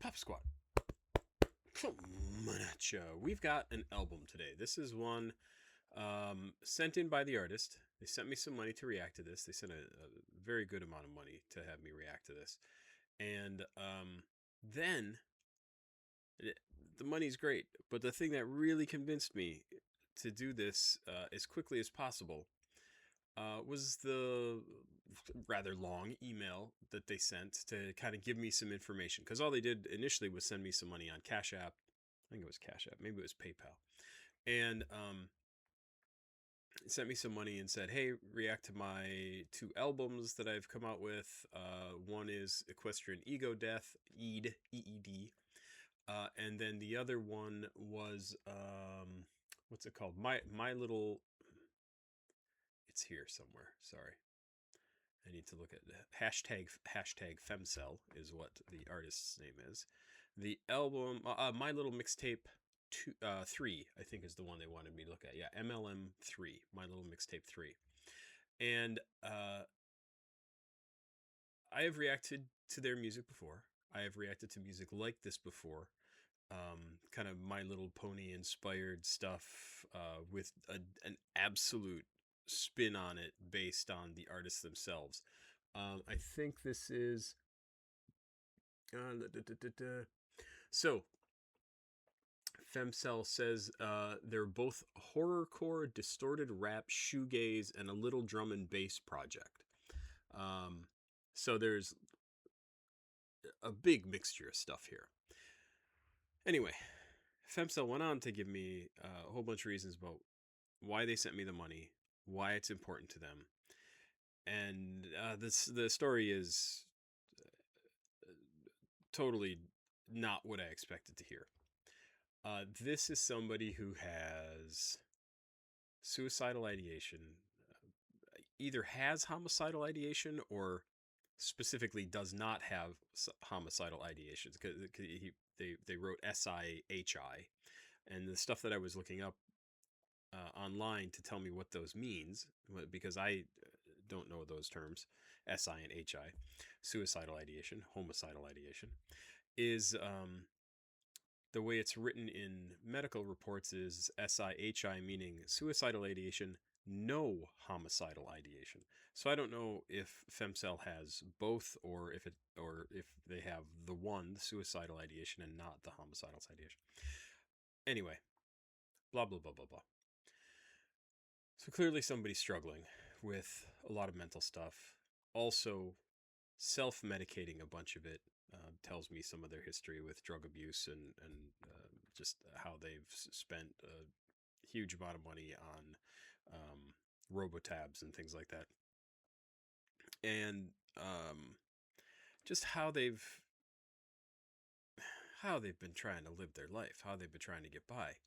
Papasquatjon, come on at ya. We've got an album today. This is one sent in by the artist. They sent me some money to react to this. They sent a very good amount of money to have me react to this. And then the money's great. But the thing that really convinced me to do this as quickly as possible was the rather long email that they sent to kind of give me some information. Because all they did initially was send me some money on CashApp. I think it was CashApp. Maybe it was PayPal. And sent me some money and said, hey, react to my two albums that I've come out with. One is Equestrian Ego Death, EED, EED. And then the other one was, what's it called? My Little... It's here somewhere. Sorry. I need to look at hashtag femcel is what the artist's name is. The album, My Little Mixtape 3, I think is the one they wanted me to look at. Yeah, MLM 3, My Little Mixtape 3. And I have reacted to their music before. I have reacted to music like this before. Kind of My Little Pony inspired stuff with an absolute spin on it based on the artists themselves. I think this is... So, Femcel says they're both horrorcore, distorted rap, shoegaze, and a little drum and bass project. So there's a big mixture of stuff here. Anyway, Femcel went on to give me a whole bunch of reasons about why they sent me the money, why it's important to them. And the story is totally not what I expected to hear. This is somebody who has suicidal ideation, either has homicidal ideation or specifically does not have homicidal ideations. Because they wrote SIHI, and the stuff that I was looking up online to tell me what those means, because I don't know those terms, SI and HI, suicidal ideation, homicidal ideation, is the way it's written in medical reports is SIHI, meaning suicidal ideation, no homicidal ideation. So I don't know if Femcel has both, or if they have the one, the suicidal ideation, and not the homicidal ideation. Anyway, blah blah blah blah blah. So clearly somebody's struggling with a lot of mental stuff. Also, self-medicating a bunch of it. Tells me some of their history with drug abuse and just how they've spent a huge amount of money on robotabs and things like that. And just how they've been trying to live their life, how they've been trying to get by.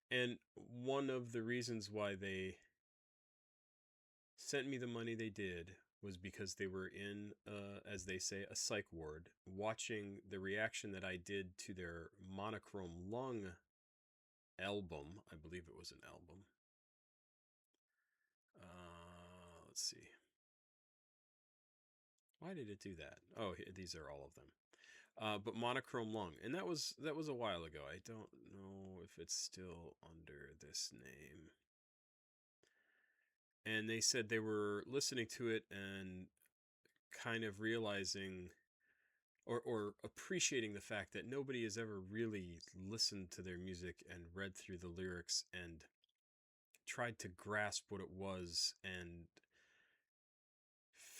And one of the reasons why they sent me the money they did was because they were in, as they say, a psych ward, watching the reaction that I did to their Monochrome Lung album. I believe it was an album. Let's see. Why did it do that? Oh, these are all of them. But Monochrome Lung, and that was a while ago. I don't know if it's still under this name. And they said they were listening to it and kind of realizing or appreciating the fact that nobody has ever really listened to their music and read through the lyrics and tried to grasp what it was. And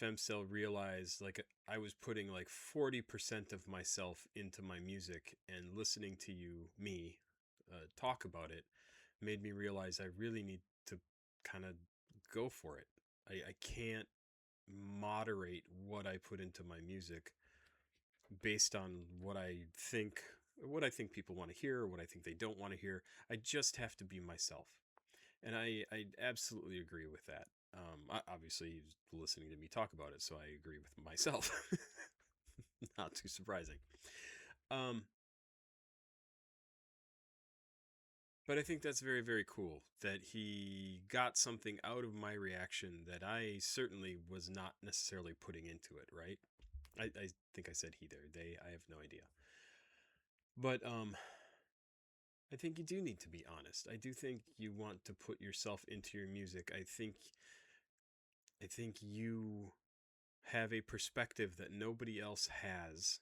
Femcel realized, like, I was putting like 40% of myself into my music, and listening to me talk about it made me realize I really need to kind of go for it. I can't moderate what I put into my music based on what I think people want to hear, or what I think they don't want to hear. I just have to be myself. And I absolutely agree with that. Obviously, he's listening to me talk about it, so I agree with myself. Not too surprising. But I think that's very, very cool that he got something out of my reaction that I certainly was not necessarily putting into it, right? I think I said he there. They, I have no idea. But I think you do need to be honest. I do think you want to put yourself into your music. I think you have a perspective that nobody else has,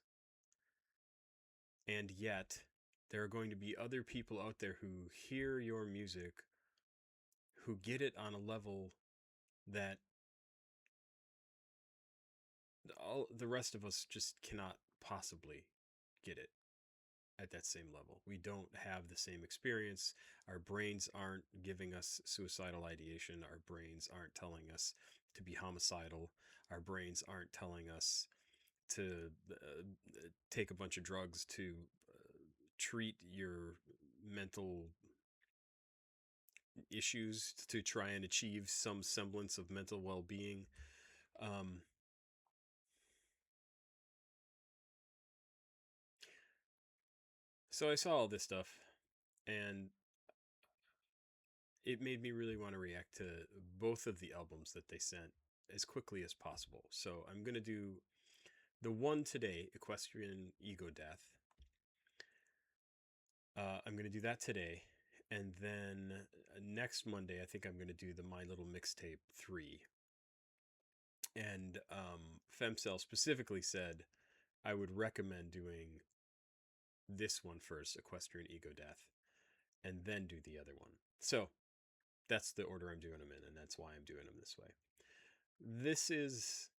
and yet there are going to be other people out there who hear your music, who get it on a level that all the rest of us just cannot possibly get it at that same level. We don't have the same experience. Our brains aren't giving us suicidal ideation. Our brains aren't telling us to be homicidal. Our brains aren't telling us to take a bunch of drugs to treat your mental issues to try and achieve some semblance of mental well-being. Um, so I saw all this stuff, and it made me really want to react to both of the albums that they sent as quickly as possible. So I'm going to do the one today, Equestrian Ego Death. I'm going to do that today. And then next Monday, I think I'm going to do the My Little Mixtape 3. And Femcell specifically said I would recommend doing this one first, Equestrian Ego Death, and then do the other one. So that's the order I'm doing them in, and that's why I'm doing them this way. This is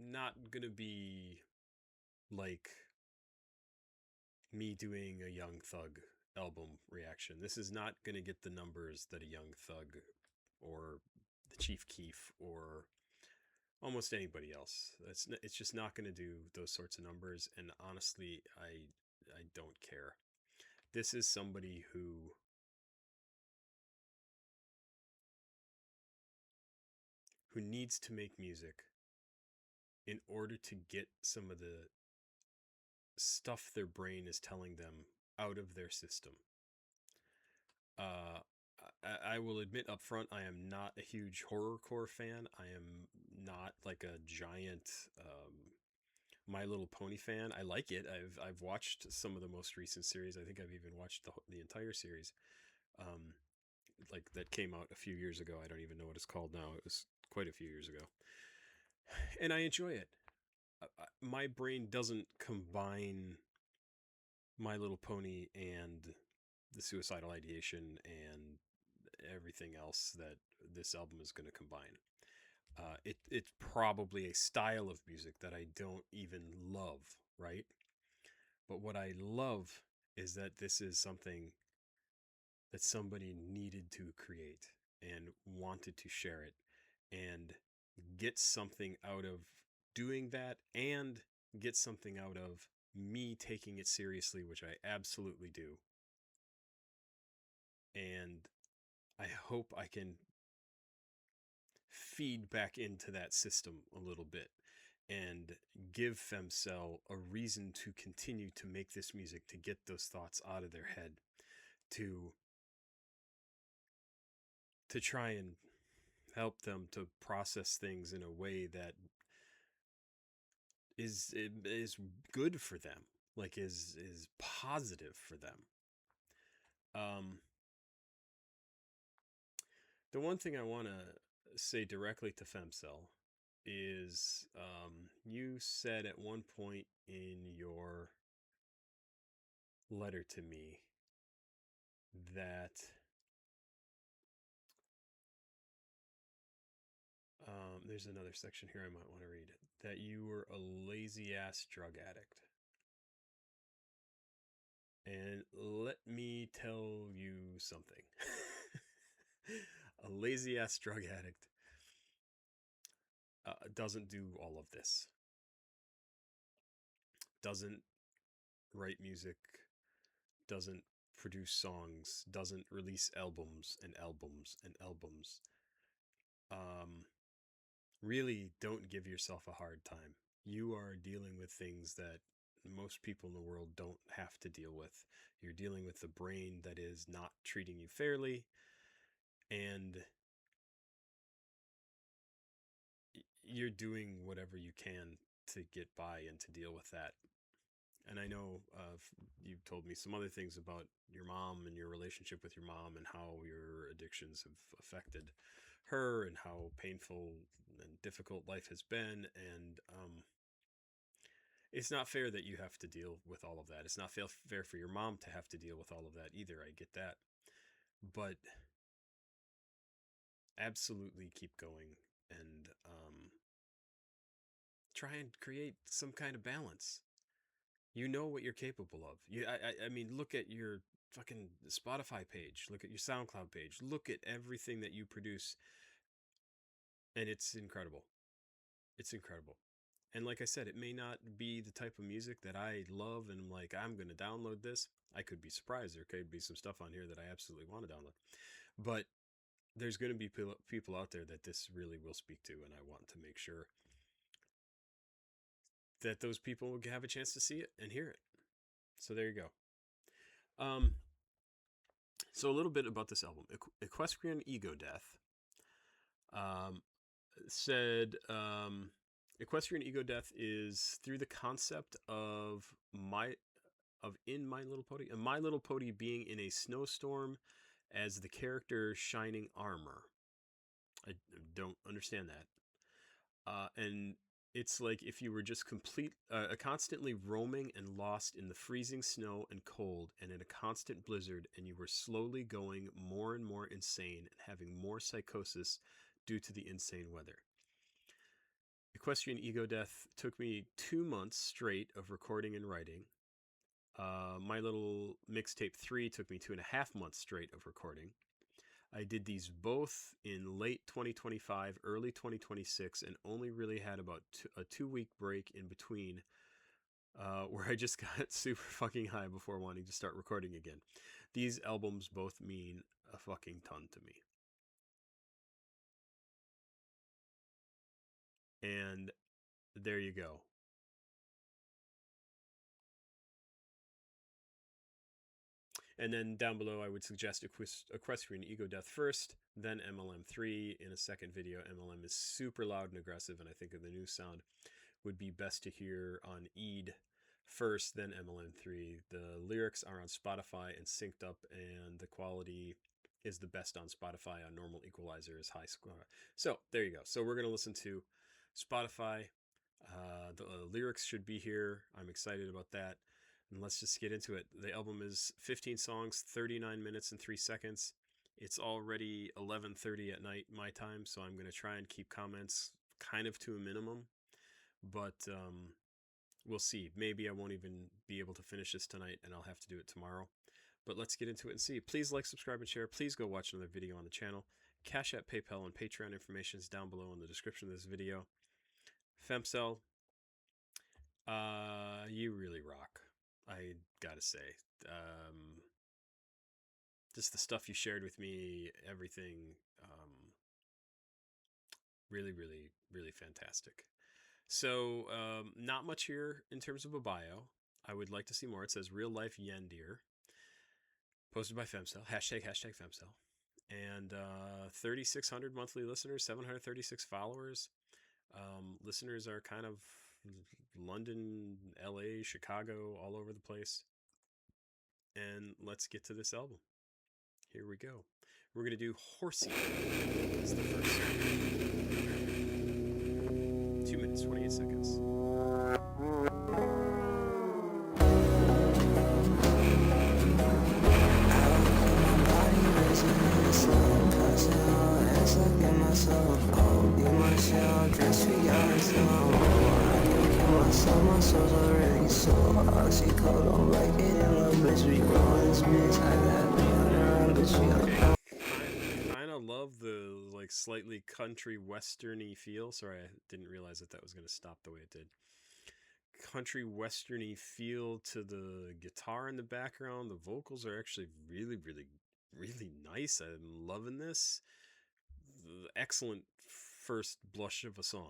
not going to be like me doing a Young Thug album reaction. This is not going to get the numbers that a Young Thug or the Chief Keef or almost anybody else. It's just not going to do those sorts of numbers, and honestly, I don't care. This is somebody who needs to make music in order to get some of the stuff their brain is telling them out of their system. Uh, I will admit up front, I am not a huge horrorcore fan. I am not like a giant My Little Pony fan. I like it. I've watched some of the most recent series. I think I've even watched the entire series, um, like that came out a few years ago. I don't even know what it's called now. It was quite a few years ago, and I enjoy it. My brain doesn't combine My Little Pony and the suicidal ideation and everything else that this album is going to combine. It's probably a style of music that I don't even love, right? But what I love is that this is something that somebody needed to create and wanted to share it and get something out of doing that and get something out of me taking it seriously, which I absolutely do. And I hope I can feed back into that system a little bit and give Femcell a reason to continue to make this music, to get those thoughts out of their head, to try and help them to process things in a way that is good for them, like is positive for them. The one thing I want to say directly to Femcell is you said at one point in your letter to me that there's another section here I might want to read, that you were a lazy ass drug addict. And let me tell you something. A lazy ass drug addict doesn't do all of this. Doesn't write music, doesn't produce songs, doesn't release albums and albums and albums. Really don't give yourself a hard time. You are dealing with things that most people in the world don't have to deal with. You're dealing with the brain that is not treating you fairly, and you're doing whatever you can to get by and to deal with that. and I know you've told me some other things about your mom and your relationship with your mom and how your addictions have affected her and how painful and difficult life has been. And it's not fair that you have to deal with all of that. It's not fair for your mom to have to deal with all of that either. I get that. But absolutely keep going and try and create some kind of balance. You know what you're capable of. I mean, look at your fucking Spotify page. Look at your SoundCloud page. Look at everything that you produce, and it's incredible. It's incredible. And like I said, it may not be the type of music that I love and like, I'm going to download this. I could be surprised. There could be some stuff on here that I absolutely want to download. But there's going to be people out there that this really will speak to, and I want to make sure that those people will have a chance to see it and hear it. So there you go. So a little bit about this album. Equestrian Ego Death said Equestrian Ego Death is through the concept of In My Little Pony being in a snowstorm as the character shining armor. I don't understand that. And it's like if you were just constantly roaming and lost in the freezing snow and cold and in a constant blizzard, and you were slowly going more and more insane and having more psychosis due to the insane weather. Equestrian Ego Death took me 2 months straight of recording and writing. My Little Mixtape 3 took me 2.5 months straight of recording. I did these both in late 2025, early 2026, and only really had about a 2-week break in between where I just got super fucking high before wanting to start recording again. These albums both mean a fucking ton to me. And there you go. And then down below, I would suggest Equestrian Ego Death first, then MLM3 in a second video. MLM is super loud and aggressive, and I think the new sound would be best to hear on Eid first, then MLM3. The lyrics are on Spotify and synced up, and the quality is the best on Spotify. On normal equalizer is high score. So there you go. So we're going to listen to Spotify. The lyrics should be here. I'm excited about that. And let's just get into it. The album is 15 songs, 39 minutes and 3 seconds. It's already 11:30 at night my time, so I'm going to try and keep comments kind of to a minimum. But we'll see. Maybe I won't even be able to finish this tonight, and I'll have to do it tomorrow. But let's get into it and see. Please like, subscribe, and share. Please go watch another video on the channel. CashApp, PayPal, and Patreon information is down below in the description of this video. Femcel, you really rock. I gotta say, just the stuff you shared with me, everything, really, really, really fantastic. So, not much here in terms of a bio. I would like to see more. It says Real Life Yandir, posted by Femcel, hashtag Femcel, and 3,600 monthly listeners, 736 followers. Listeners are kind of London, LA, Chicago, all over the place. And let's get to this album. Here we go. We're going to do Horsey as the first song. 2 minutes, 28 seconds. My soul's already sore. Oxy cold, don't like it. And little bitch, we growing this bitch. I got me on around, bitch, we kind of love the like slightly country westerny feel. Sorry, I didn't realize that was going to stop the way it did. Country westerny feel to the guitar in the background. The vocals are actually really, really, really nice. I'm loving this. Excellent first blush of a song.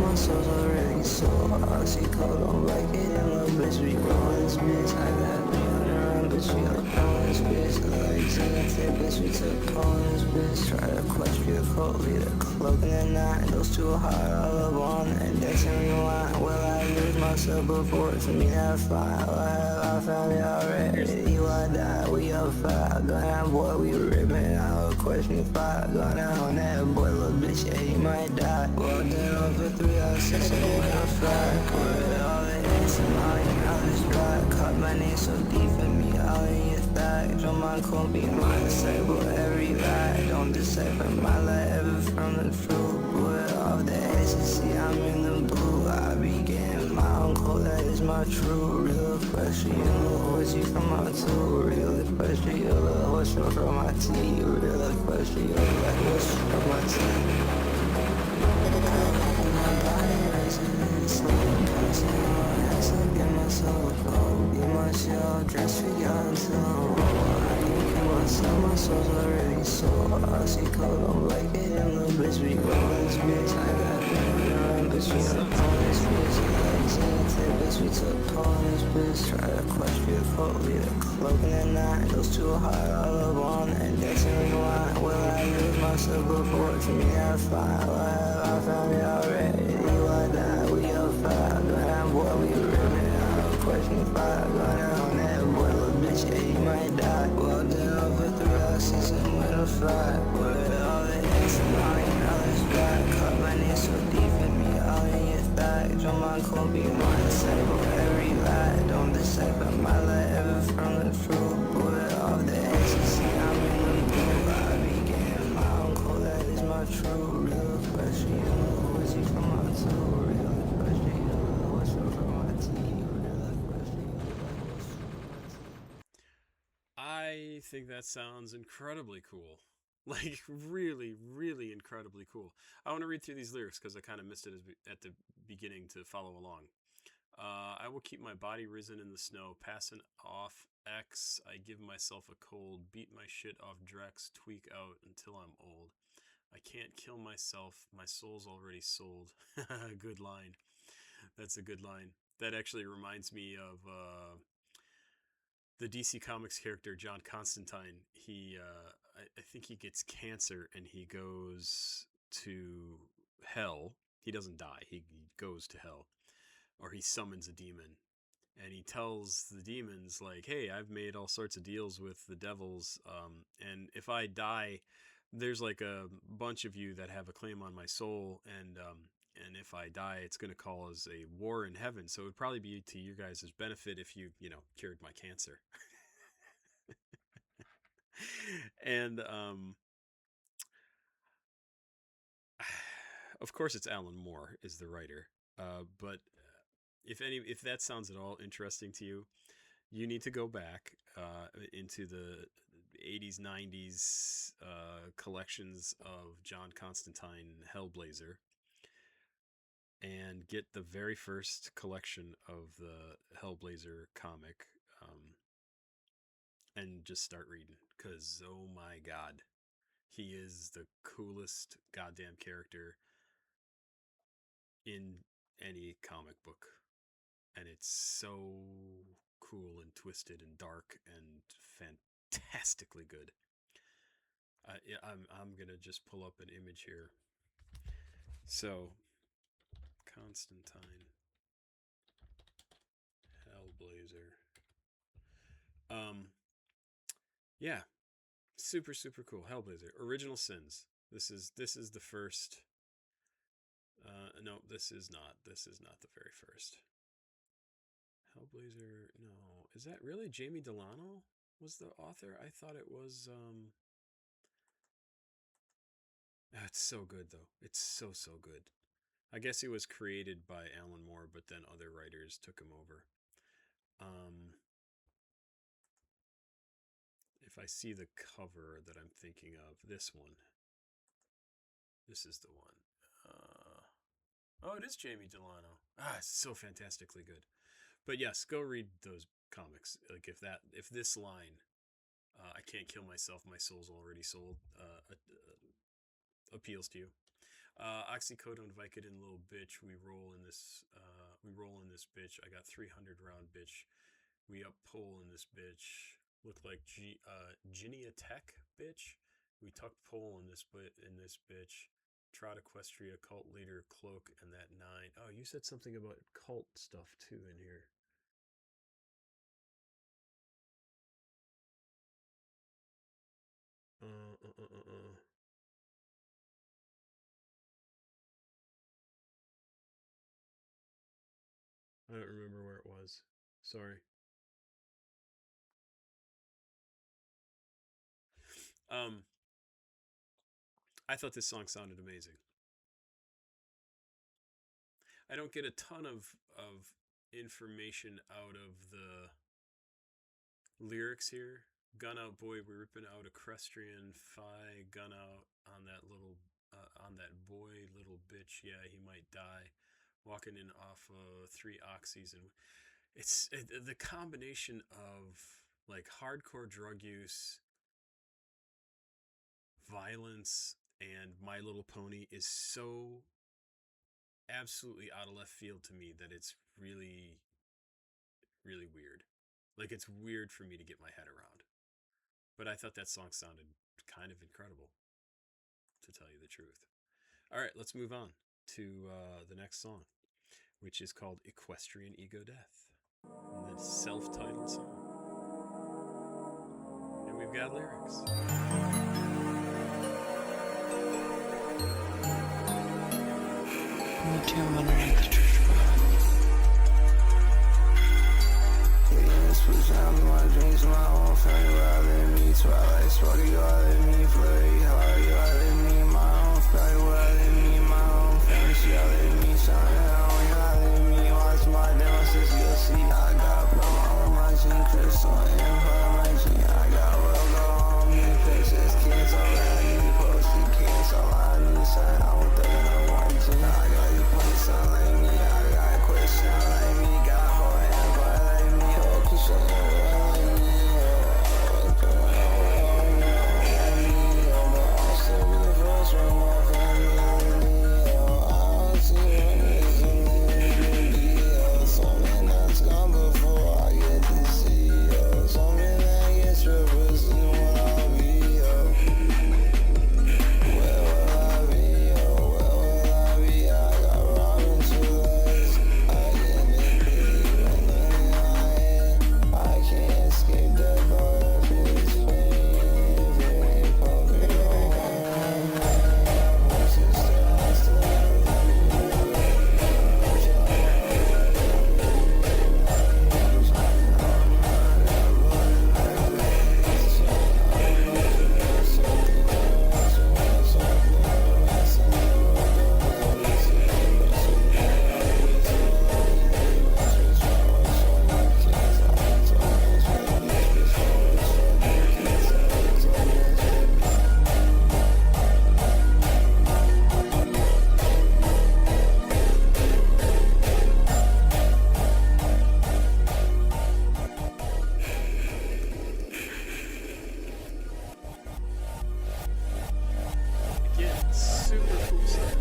My soul's already sore. Oxy cold, don't like it. And little bitch, we growing this bitch. I got me on around, bitch, we up on this bitch. Like, so I take bitch, we took pon this bitch. Try to equestrian coat, leave a cloak in the night. Those too hard, all up on and that's in rewind. Will I lose myself before to me that fine? Will I have I found it already? You I die, we up five. Gun out, boy, we ripping out. Question 5, gun out on that boy, little bitch, yeah, he might die. Walked in on for 3 hours, 6 and went on fly. Put all the ass and all your knowledge dry. Caught my name so deep in me, all in your thighs. On my cold be my disciple, every lie. Don't decipher my life ever from the truth. Put off the ecstasy, I'm in the blue. I began my uncle, that is my true. Real equestrian, little horse, you from my two. Real equestrian, little horse, you from my tea. Real equestrian, little horse, you from my tea. My body racing and slowing, passing on. Has to get myself cold, be myself, dress figure until I'm old. I can kill myself, my soul's already sold. I see cold, don't like it, and little bitch be rolling this bitch. I got pain around, bitch, we took pon this bitch. Legs and tidbits, we took pon this bitch. Try to equestrian coat, leave a cloak in the night. Those too hard, all up on and that's in rewind. Will I lose myself before to me that fine? Will I have I found it already? You I die, we up five. Gun out, boy, we ripping out. Question 5, gun out on that boy, little bitch, yeah, he might die. Walked in over 3 hours, 6 and went on fly. With all the hits and all your knowledge back. Caught my name so deep in me, all in your thighs. On my cold be my disciple, every lie. Don't decipher my life ever from the truth. With all the ecstasy, I'm in the blue. I began my uncle, that is my true. Real equestrian, little horse, you from my two. Real equestrian, little horse, you from my tea. Real equestrian, little horse, you from my tea. I think that sounds incredibly cool. Like, really, really incredibly cool. I want to read through these lyrics because I kind of missed it at the beginning to follow along. I will keep my body risen in the snow, passing off X. I give myself a cold, beat my shit off Drex, tweak out until I'm old. I can't kill myself, my soul's already sold. Good line. That's a good line. That actually reminds me of the DC Comics character John Constantine. I think he gets cancer and he goes to hell. He doesn't die. He goes to hell, or he summons a demon, and he tells the demons like, "Hey, I've made all sorts of deals with the devils, and if I die, there's like a bunch of you that have a claim on my soul, and if I die, it's going to cause a war in heaven. So it would probably be to you guys' benefit if you cured my cancer." And of course, it's Alan Moore is the writer. But if that sounds at all interesting to you, you need to go back into the 80s, 90s collections of John Constantine Hellblazer and get the very first collection of the Hellblazer comic, and just start reading. Because, oh my god, he is the coolest goddamn character in any comic book. And it's so cool and twisted and dark and fantastically good. Yeah, I'm gonna just pull up an image here. So, Constantine Hellblazer. Um, yeah, super super cool. Hellblazer Original Sins. This is the first. No, this is not. This is not the very first. Hellblazer. No, is that really Jamie Delano was the author? I thought it was. It's so good though. It's so so good. I guess it was created by Alan Moore, but then other writers took him over. Um, if I see the cover that I'm thinking of, this one. This is the one. Oh, it is Jamie Delano. It's so fantastically good. But yes, go read those comics. Like if this line, I can't kill myself, my soul's already sold, appeals to you. Oxycodone, Vicodin, little bitch. We roll in this. We roll in this bitch. I got 300 round bitch. We up pull in this bitch. look like Ginia Tech, bitch. We tucked pole in this bitch. Trot Equestria, cult leader, cloak, and that 9. Oh, you said something about cult stuff too in here. Uh, uh, uh, uh, uh. I don't remember where it was. Sorry. Um, I thought this song sounded amazing. I don't get a ton of information out of the lyrics here. Gun out, boy, we're ripping out equestrian. Fi, gun out on that boy, little bitch. Yeah, he might die. Walking in off of 3 oxys, and the combination of like hardcore drug use, violence, and My Little Pony is so absolutely out of left field to me that it's really weird. Like it's weird for me to get my head around. But I thought that song sounded kind of incredible, to tell you the truth. All right, let's move on to the next song, which is called Equestrian Ego Death, and the self-titled song. And we've got lyrics. Me too, I'm underneath the church bell. Yes, push out my dreams, my own family, rather me. Twilight, sparky, rather me. Flurry, hard, rather me. My own family, rather me. My own fantasy, rather me. Shining on, rather me. Watch my nemesis, you'll see. I got promo on my jean, crystal empire, my jean. I got world on me. Faces, kids, all I need. Posted kids, all I need. Sign out with the no one jean. I got you place, sound like me. I got question like me. Got whole empire like me. Focus on like me. Again, super cool sound.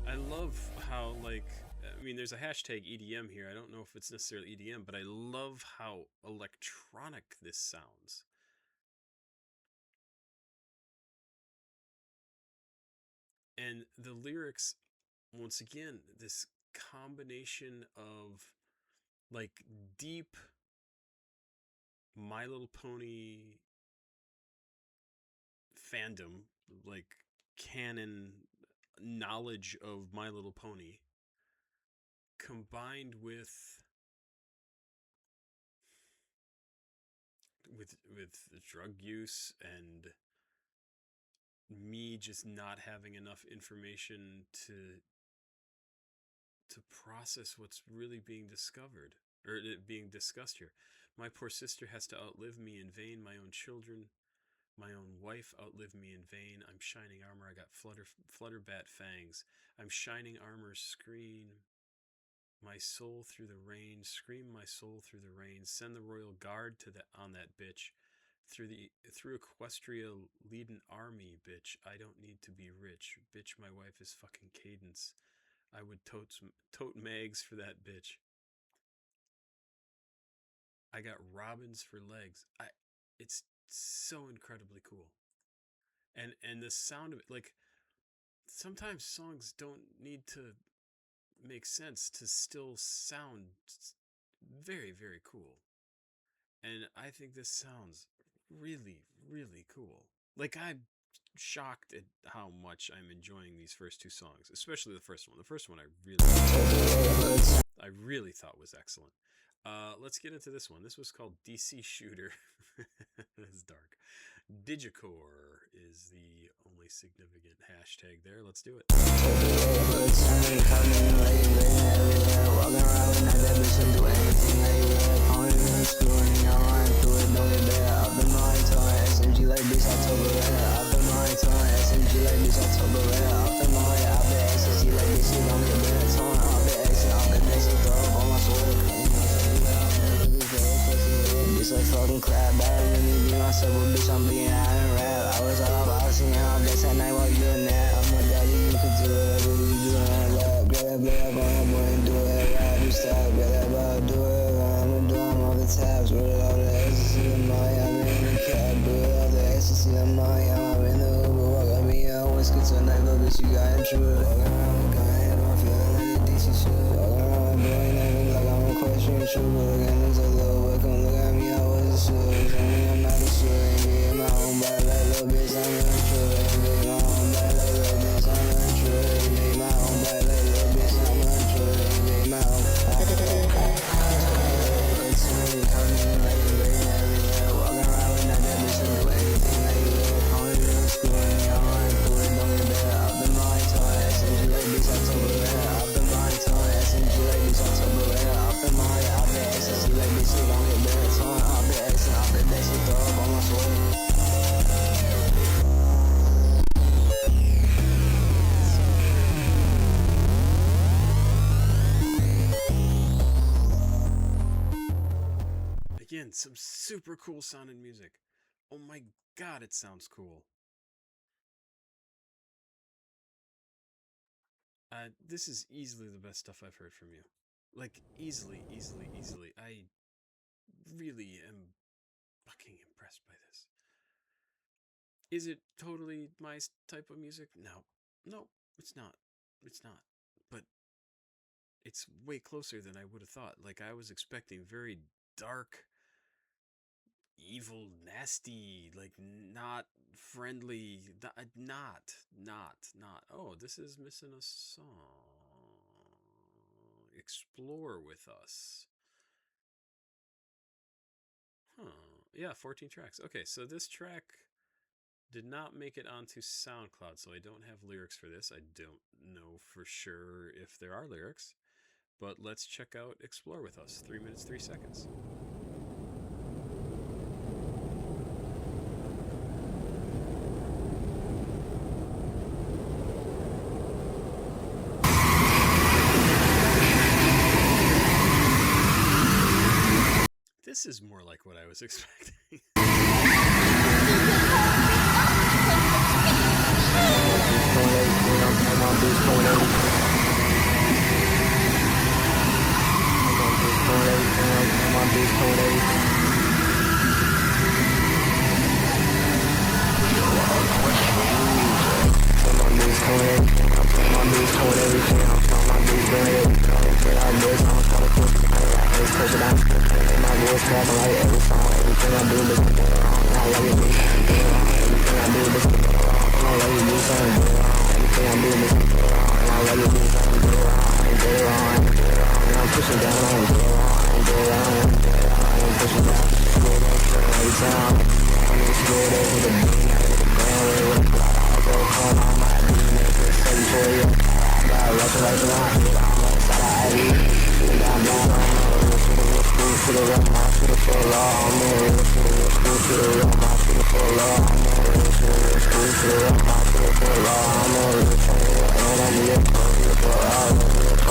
I love how, like, I mean, there's a hashtag EDM here. I don't know if it's necessarily EDM, but I love how electronic this sounds. And the lyrics, once again, this combination of like deep My Little Pony fandom, like canon knowledge of My Little Pony, combined with drug use and me just not having enough information to process what's really being discovered or being discussed here. My poor sister has to outlive me in vain. My own children, my own wife outlived me in vain. I'm shining armor. I got flutterbat fangs. I'm shining armor screen. My soul through the rain, scream my soul through the rain. Send the royal guard to on that bitch. Through Equestria, lead an army, bitch. I don't need to be rich, bitch. My wife is fucking Cadence. I would tote mags for that bitch. I got robins for legs. It's so incredibly cool. And the sound of it, like, sometimes songs don't need to make sense to still sound very, very cool. And I think this sounds really, really cool. Like, I'm shocked at how much I'm enjoying these first two songs, especially the first one. The first one I really thought was excellent. Let's get into this one. This was called DC Shooter. It's dark. Digicore is the only significant hashtag there. Let's do it. Fucking clap, better than me, be myself, bitch, I'm being out and rap. I was all about seeing how this at night while you doing that. I'm a daddy, you can do whatever you do in that lab. Grab that black on that boy and do it, rap, you stop, grab that ball, do it, I'ma do them all the tabs, with it all the ecstasy of mine, I'm in the cab, do it all the ecstasy of mine, I'm in the Uber, walk up me out, whiskey tonight, look at you got intruder. Walking around with gun head, I'm feeling like a DC shit. Walking around with boy name like I'm a equestrian trooper, looking into the welcome, look at me, I was a shooter, I'm not a shooter, be in my own body like little bitch, I'm an intruder, be in my own body like little bitch, I'm an intruder, be in my own body like little bitch, I'm an intruder, be in my own Again, some super cool sounding music. Oh my god, it sounds cool. This is easily the best stuff I've heard from you. Like, easily. I really am fucking impressed by this. Is it totally my type of music? No, it's not. But it's way closer than I would have thought. Like, I was expecting very dark, evil, nasty, like, not friendly, not. Oh, this is missing a song. Explore with us. Huh. Yeah, 14 tracks. Okay, so this track did not make it onto SoundCloud, so I don't have lyrics for this. I don't know for sure if there are lyrics, but let's check out Explore with Us. 3 minutes, 3 seconds. This is more like what I was expecting.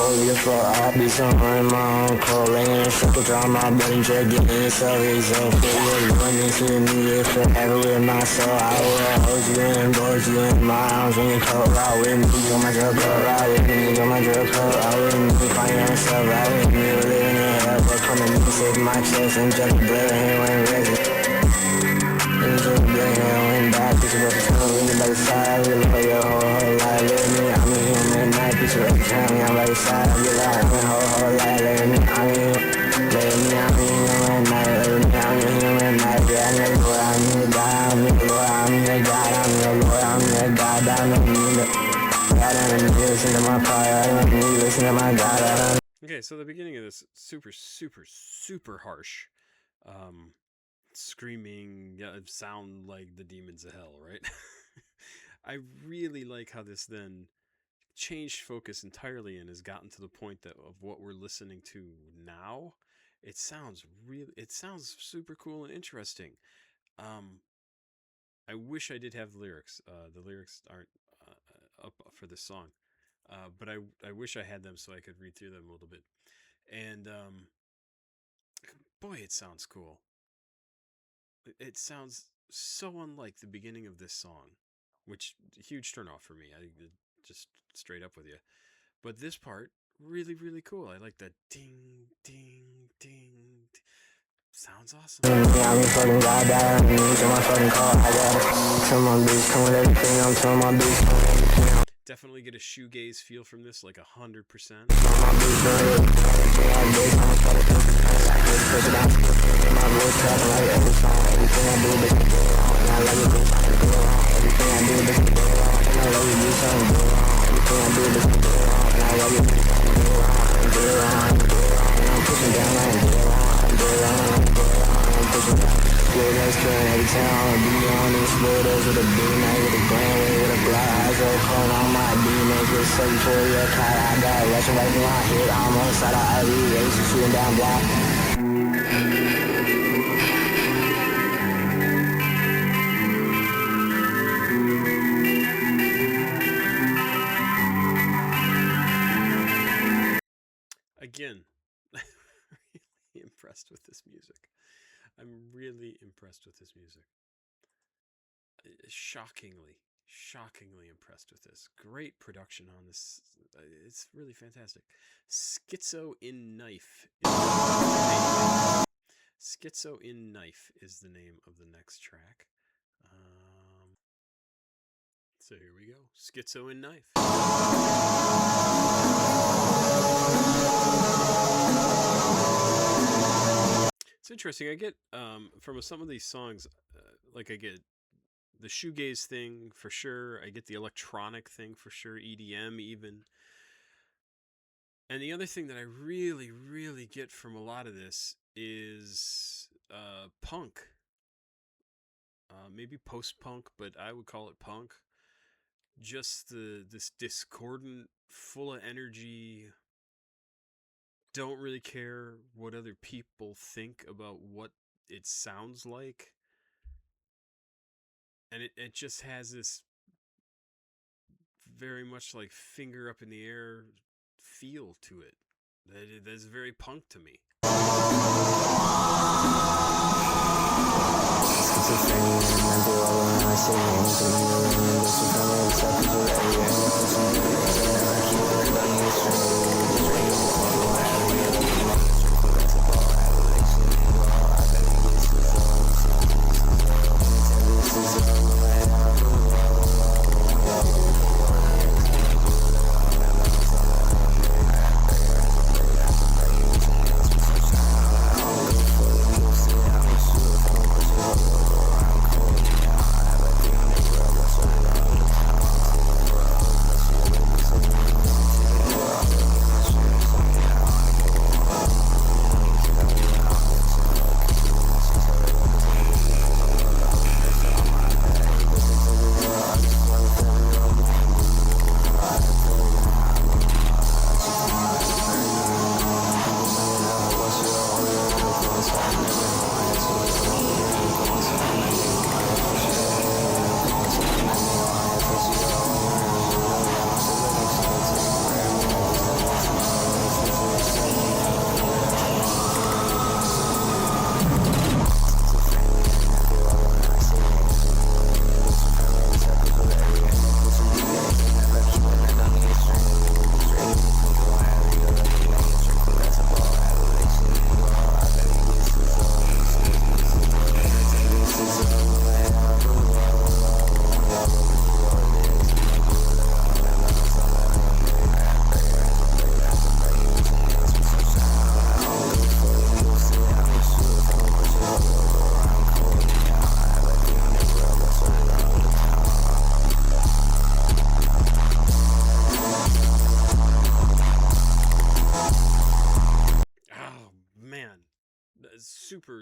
cold to the floor. I be somewhere in my own cold. Laying in a circle, draw my blood and drug, getting yourself result. Feel you running to me, forever with my soul. I will hold you and board you in my arms when you're cold. Ride with me, on my drug coat. Ride with me, on my drug coat. Ride with me, find yourself. Ride with me, we're living in hell. But come to me, save my chest and just blood and when resin. And just blood and when back, bitch, what the time, leaning by the side. We love your whole life, let me, I'm in human night, bitch, what the time, I'm by the side. I'm your life, my whole life, let me, I'm in human night, let me, I'm in human night. Yeah, I'm your Lord, I'm your God, I'm your Lord, I'm your God, I'm your Lord, I'm your God, I don't need it. God, I don't need to listen to my prayer, I don't need to listen to my God, I don't. Okay, so the beginning of this super harsh. Screaming sound like the demons of hell, right? I really like how this then changed focus entirely and has gotten to the point that of what we're listening to now. It sounds super cool and interesting. I wish I did have the lyrics. The lyrics aren't up for this song, but I wish I had them so I could read through them a little bit. And boy, it sounds cool. It sounds so unlike the beginning of this song, which huge turnoff for me. I just straight up with you. But this part really cool. I like that ding ding ding. Sounds awesome. Yeah, I'm a fucking god, I need to my fucking car. I gotta tell my bitch, come with everything, I'm telling my bitch. Definitely get a shoegaze feel from this, like 100%. Every time I be on these photos with a big night, with a grand way, with a black eyes, so cold on my demons, with 74-year car. I got Russian right in my head, I'm on the side of Ivy, racing, shooting down block. Again, really impressed with this music. I'm really impressed with this music. Shockingly impressed with this. Great production on this. It's really fantastic. Schizo in Knife. Schizo in Knife is the name of the next track. So here we go. Schizo in Knife. It's interesting. I get from some of these songs, like I get the shoegaze thing for sure. I get the electronic thing for sure. EDM even. And the other thing that I really get from a lot of this is punk. Maybe post-punk, but I would call it punk. Just this discordant, full of energy, don't really care what other people think about what it sounds like. And it just has this very much like finger up in the air feel to it. That's very punk to me.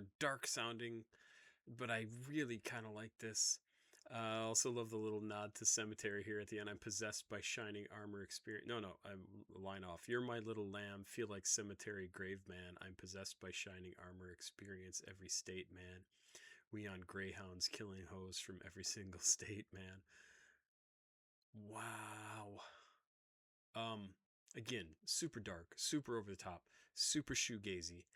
super dark sounding, but I really kind of like this. I also love the little nod to cemetery here at the end. I'm possessed by shining armor experience. No, I'm line off. You're my little lamb, feel like cemetery grave man. I'm possessed by shining armor experience every state, man. We on greyhounds killing hoes from every single state, man. Wow. Again, super dark, super over the top, super shoegazy.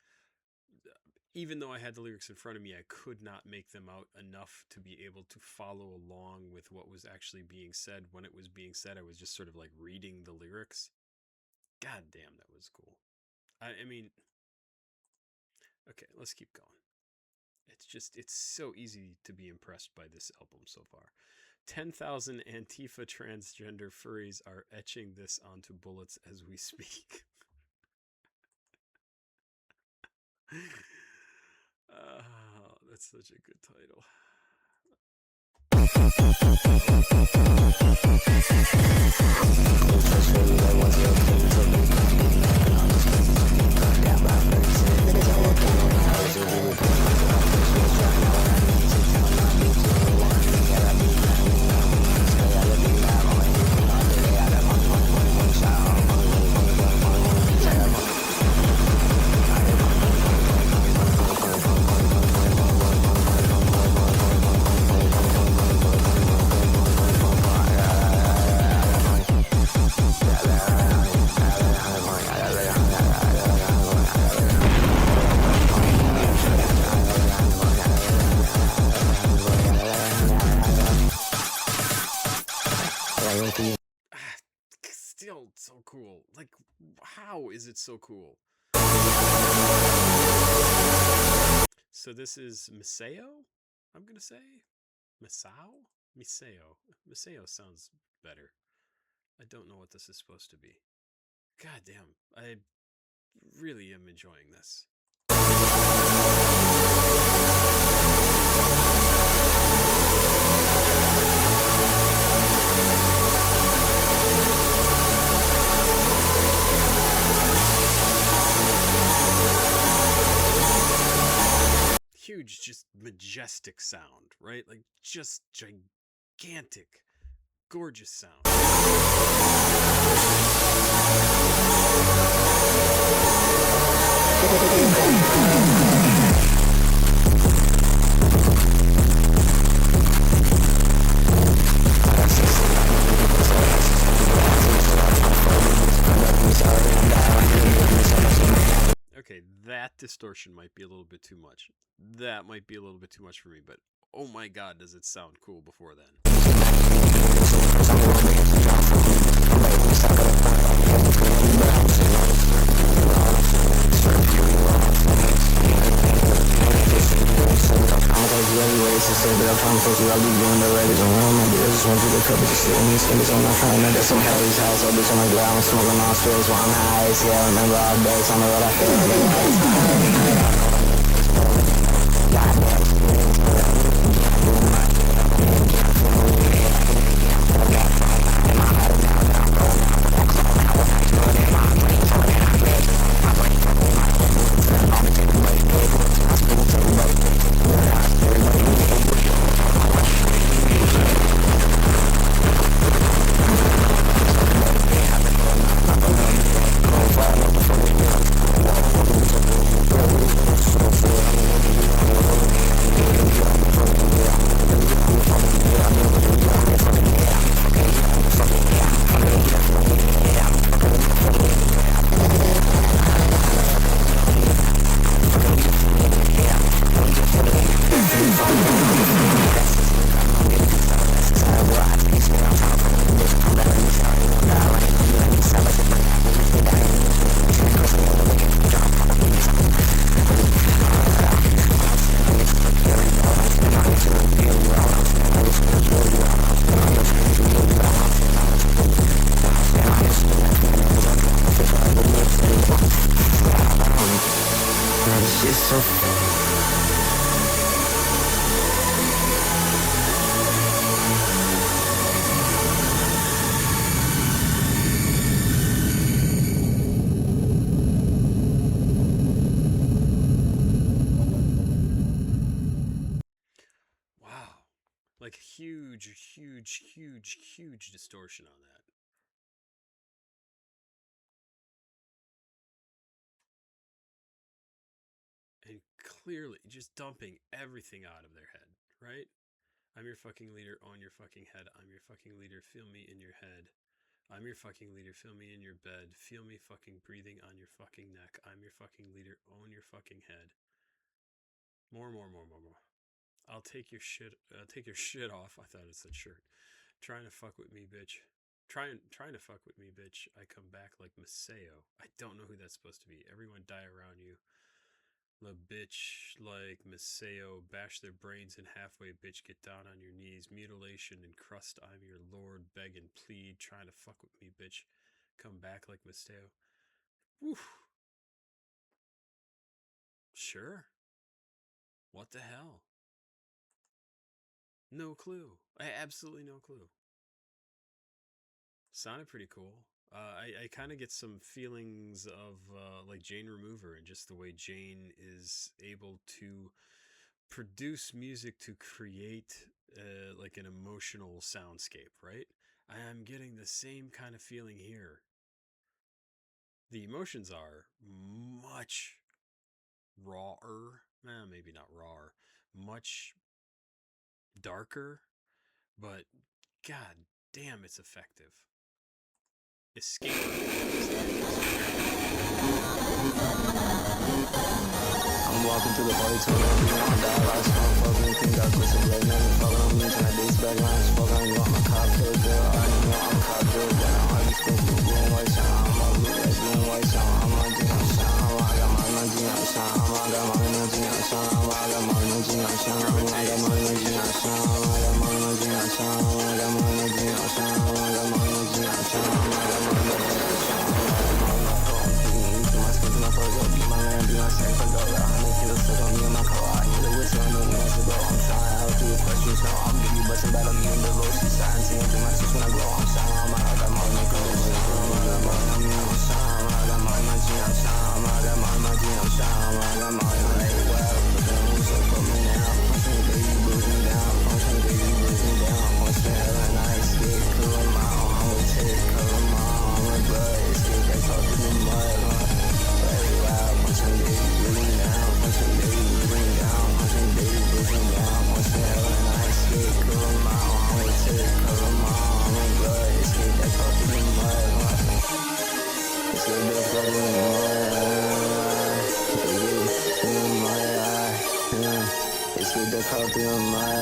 Even though I had the lyrics in front of me, I could not make them out enough to be able to follow along with what was actually being said. When it was being said, I was just sort of like reading the lyrics. God damn, that was cool. I mean, okay, let's keep going. It's so easy to be impressed by this album so far. 10,000 Antifa transgender furries are etching this onto bullets as we speak. That's such a good title. Still so cool. Like, how is it so cool? So this is Miseo, I'm gonna say? Misao? Miseo sounds better. I don't know what this is supposed to be. God damn, I really am enjoying this. Huge, just majestic sound, right? Like, just gigantic, gorgeous sound. Okay, that distortion might be a little bit too much. That might be a little bit too much for me, but oh my god, does it sound cool before then. Like huge, huge, huge, huge distortion on that. And clearly just dumping everything out of their head, right? I'm your fucking leader, own your fucking head. I'm your fucking leader, feel me in your head. I'm your fucking leader, feel me in your bed. Feel me fucking breathing on your fucking neck. I'm your fucking leader, own your fucking head. More, more, more, more, more. I'll take your shit. Take your shit off. I thought it said shirt. Trying to fuck with me, bitch. Trying to fuck with me, bitch. I come back like Maseo. I don't know who that's supposed to be. Everyone die around you. The bitch like Maseo, bash their brains in halfway, bitch, get down on your knees, mutilation and crust, I'm your lord, beg and plead, trying to fuck with me, bitch, come back like Maseo. Woof. Sure. What the hell? No clue. I absolutely no clue. Sounded pretty cool. I kind of get some feelings of like Jane Remover and just the way Jane is able to produce music to create like an emotional soundscape, right? I am getting the same kind of feeling here. The emotions are much rawer, maybe not rawer, much darker, but god damn, it's effective. Escape is the name of this one. I'm walking through the party till I'm beyond that. Last one, fucking think I quit some late night. Fuck on me, trying to dates back lines. Fuck on you, I'm a cop killer girl. I know I'm a cop girl, but I'm already smoking blue and white shine. I'm all blue, like blue and white shine. I'm on G, I'm shine. I got my energy, I'm shine. I got my energy, I'm shine. I got my energy, I'm shine. I got my energy, I'm shine. I got my energy, I'm shine. I got my energy, I'm shine. I got my energy, I'm shine. I got my energy, I'm shine. My skin to my fur, yo, be my land, be my safe, I go out. Kilos stuck on me in my car. I hear the whistle, I know when I should go. I'm trying out through the questions now. I'm give you bustin' back on me in the road. She's sighing, seeing through my cheeks when I glow. I'm shining, I got my nigga. I got my energy, I'm shining. I got my energy, I'm shining. I got my energy, I'm shining. I got my energy, well, but then who's so put me down? Punch me, baby, bruise me down. Punch me, baby, bruise me down. Punch me, hell and I escape. Kill 'em out, I'm gonna take. Kill 'em out, I'm a blood. Escape, they talk to the mud, very loud, punching baby, breathing down, punching baby, breathing down, punching baby, breathing down, punching hell and I escape, kill 'em out, I'm gonna take, kill 'em out, I'm a blood, escape, that talk to the mud, escape, that talk to the mud, escape, that talk to the mud,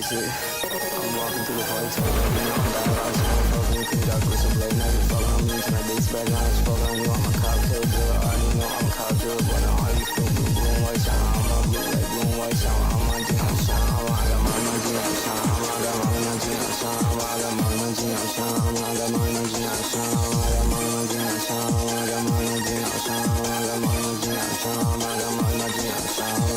I'm walking through the party, till I'm beyond that. I was going fucking think I quit some late night. Fuck on me, tonight dates back lines. Fuck on you, I'm a cop killer girl. I already know I'm a cop girl, but I'm already smoking blue and white shine. I'm all blue like blue and white shine. I'm on G, I'm shine. I got my energy, I'm shine. I got my energy, I'm shine. I got my energy, I'm shine. I got my energy, I'm shine. I got my energy, I'm shine. I got my energy, I'm shine. I got my energy, I'm shine. I got my energy, I'm shine.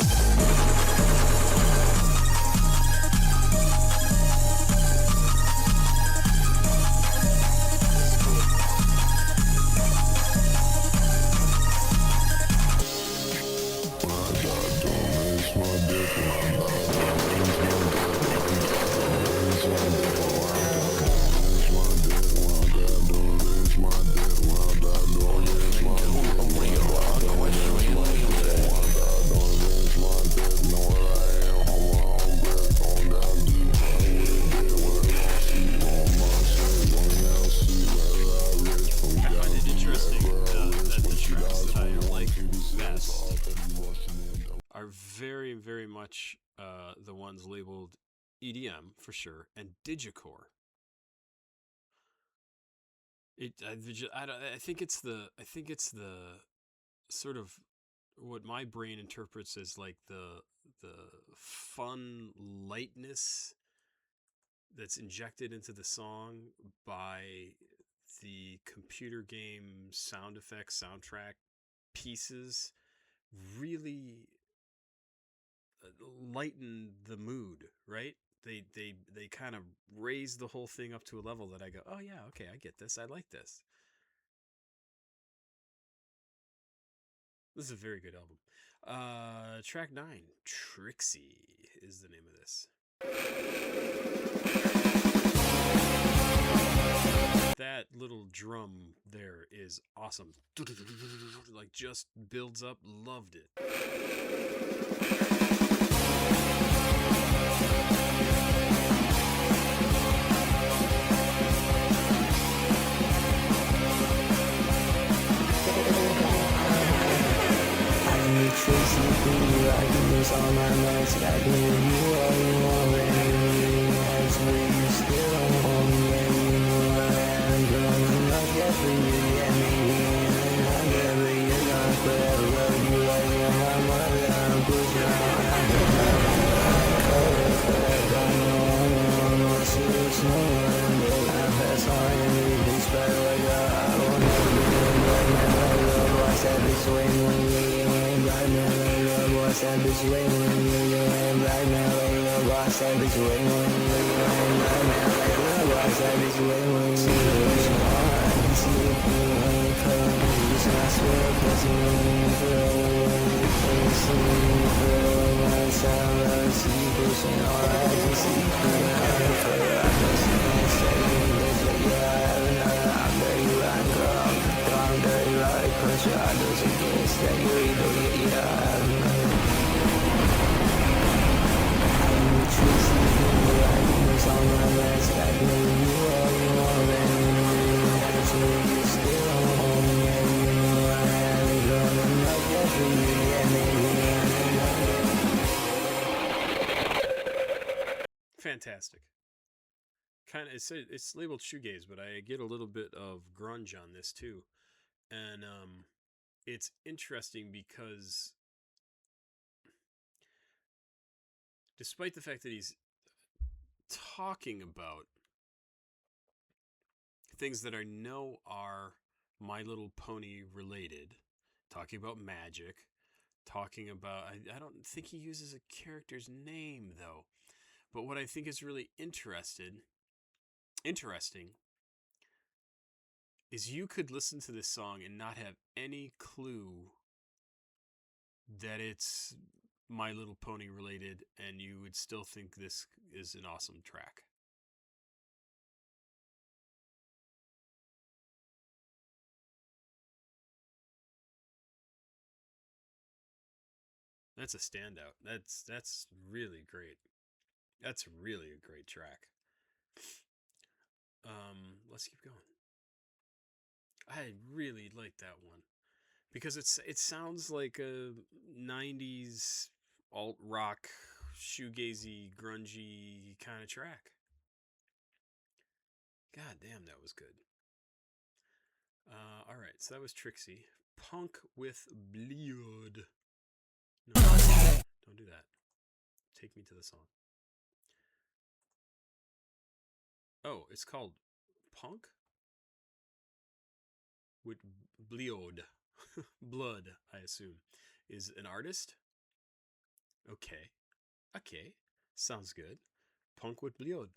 I find it interesting that the tracks that I like best are very, very much the ones labeled EDM for sure and digicore. I think it's the sort of what my brain interprets as like the fun lightness that's injected into the song by the computer game sound effects soundtrack pieces really lighten the mood, right? They kind of raise the whole thing up to a level that I go, oh yeah, okay, I get this, I like this. This is a very good album. Track 9, Trixie is the name of this. That little drum there is awesome. Like, just builds up. Loved it. Tracy, I can lose all my nights. I can leave you all you want, baby. That's where you still don't hold me, yeah, you know I am growing up, yeah, for you, yeah, maybe I'm never, you're gone forever. Love you like you're my mother, I'm pushing on. I know, see it's no one, but I pass on and leave this bad like I won't never be like my love. Watch that bitch way more, black man, like love, watch that bitch way more, black man, like love, watch that bitch way more, black man, like love, watch that bitch way more, I can see it through her colors, I swear, plus you for my sound, I see you pushing all I can see through her color, I can see you saying, yeah, I have another, I'm dirty, right, girl, I'm dirty, right, crush your idols against that, you're evil, yeah, I have another. I'm Tracy, I can lose all my lights, I can leave you all you want, baby, that's where you still don't hold me, yeah, you know I haven't grown up, yeah, for you, yeah, maybe Fantastic. Kind of, it's labeled shoegaze, but I get a little bit of grunge on this too, and it's interesting because despite the fact that he's talking about things that I know are My Little Pony related, talking about magic, talking about, I don't think he uses a character's name though, but what I think is really interesting is you could listen to this song and not have any clue that it's My Little Pony related, and you would still think this is an awesome track. That's a standout. That's really great. That's really a great track. Let's keep going. I really like that one because it sounds like a '90s alt rock, shoegazy, grungy kind of track. God damn, that was good. All right, so that was Trixie. Punk with Blood. No, don't do that. Take me to the song. Oh, it's called Punk with Blood. Blood, I assume, is an artist. Okay, okay, sounds good. Punk with Blood.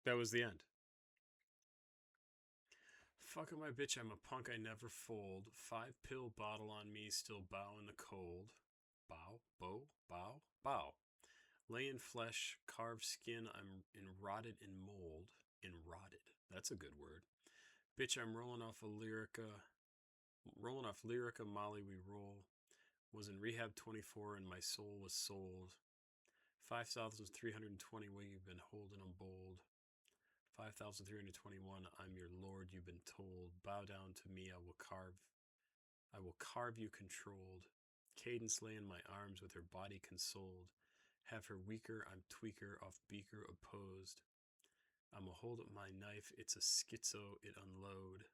That was the end. Fucking my bitch, I'm a punk, I never fold. 5-pill bottle on me, still bow in the cold. Bow, bow, bow, bow. Lay in flesh, carved skin, I'm enrotted in mold. Enrotted, that's a good word. Bitch, I'm rolling off Lyrica, Molly we roll. Was in rehab 24 and my soul was sold. 5,320 way you've been holding them bold. 5,321 I'm your lord, you've been told. Bow down to me, I will carve you controlled. Cadence lay in my arms with her body consoled. Have her weaker, I'm tweaker, off beaker opposed. I'ma hold up my knife, it's a schizo, it unload.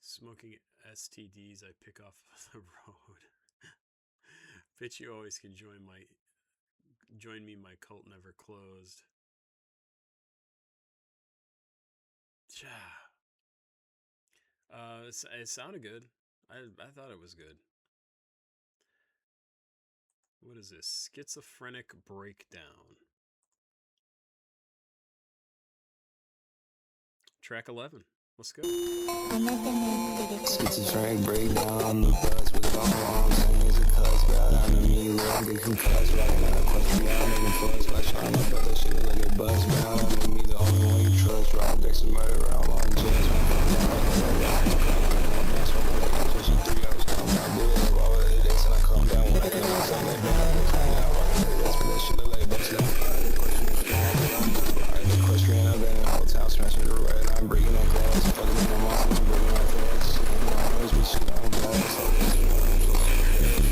Smoking STDs I pick off the road. Bitch, you always can join me, my cult never closed. It sounded good. I thought it was good. What is this? Schizophrenic Breakdown. Track 11. Let's go. Schizophrenic breakdown, the buzz with all arms, and music cuts, bow down to me, Lord, get concussed, right now, equestrian, making fuss, by trying my brother, shit like a buzz, bow down to me, the only one you trust, rob, Dexter, murder, around long jets, my phone down, like a red eye, so I'm like, pushing 3 hours, down my bed, all of the days, and I calm down when I get myself like that, now, rockin' that's for that shit look like a bus, now, equestrian, I've been in the whole town, smashing the red, I'm breaking on glass, fucking with my muscles, and breaking my fast,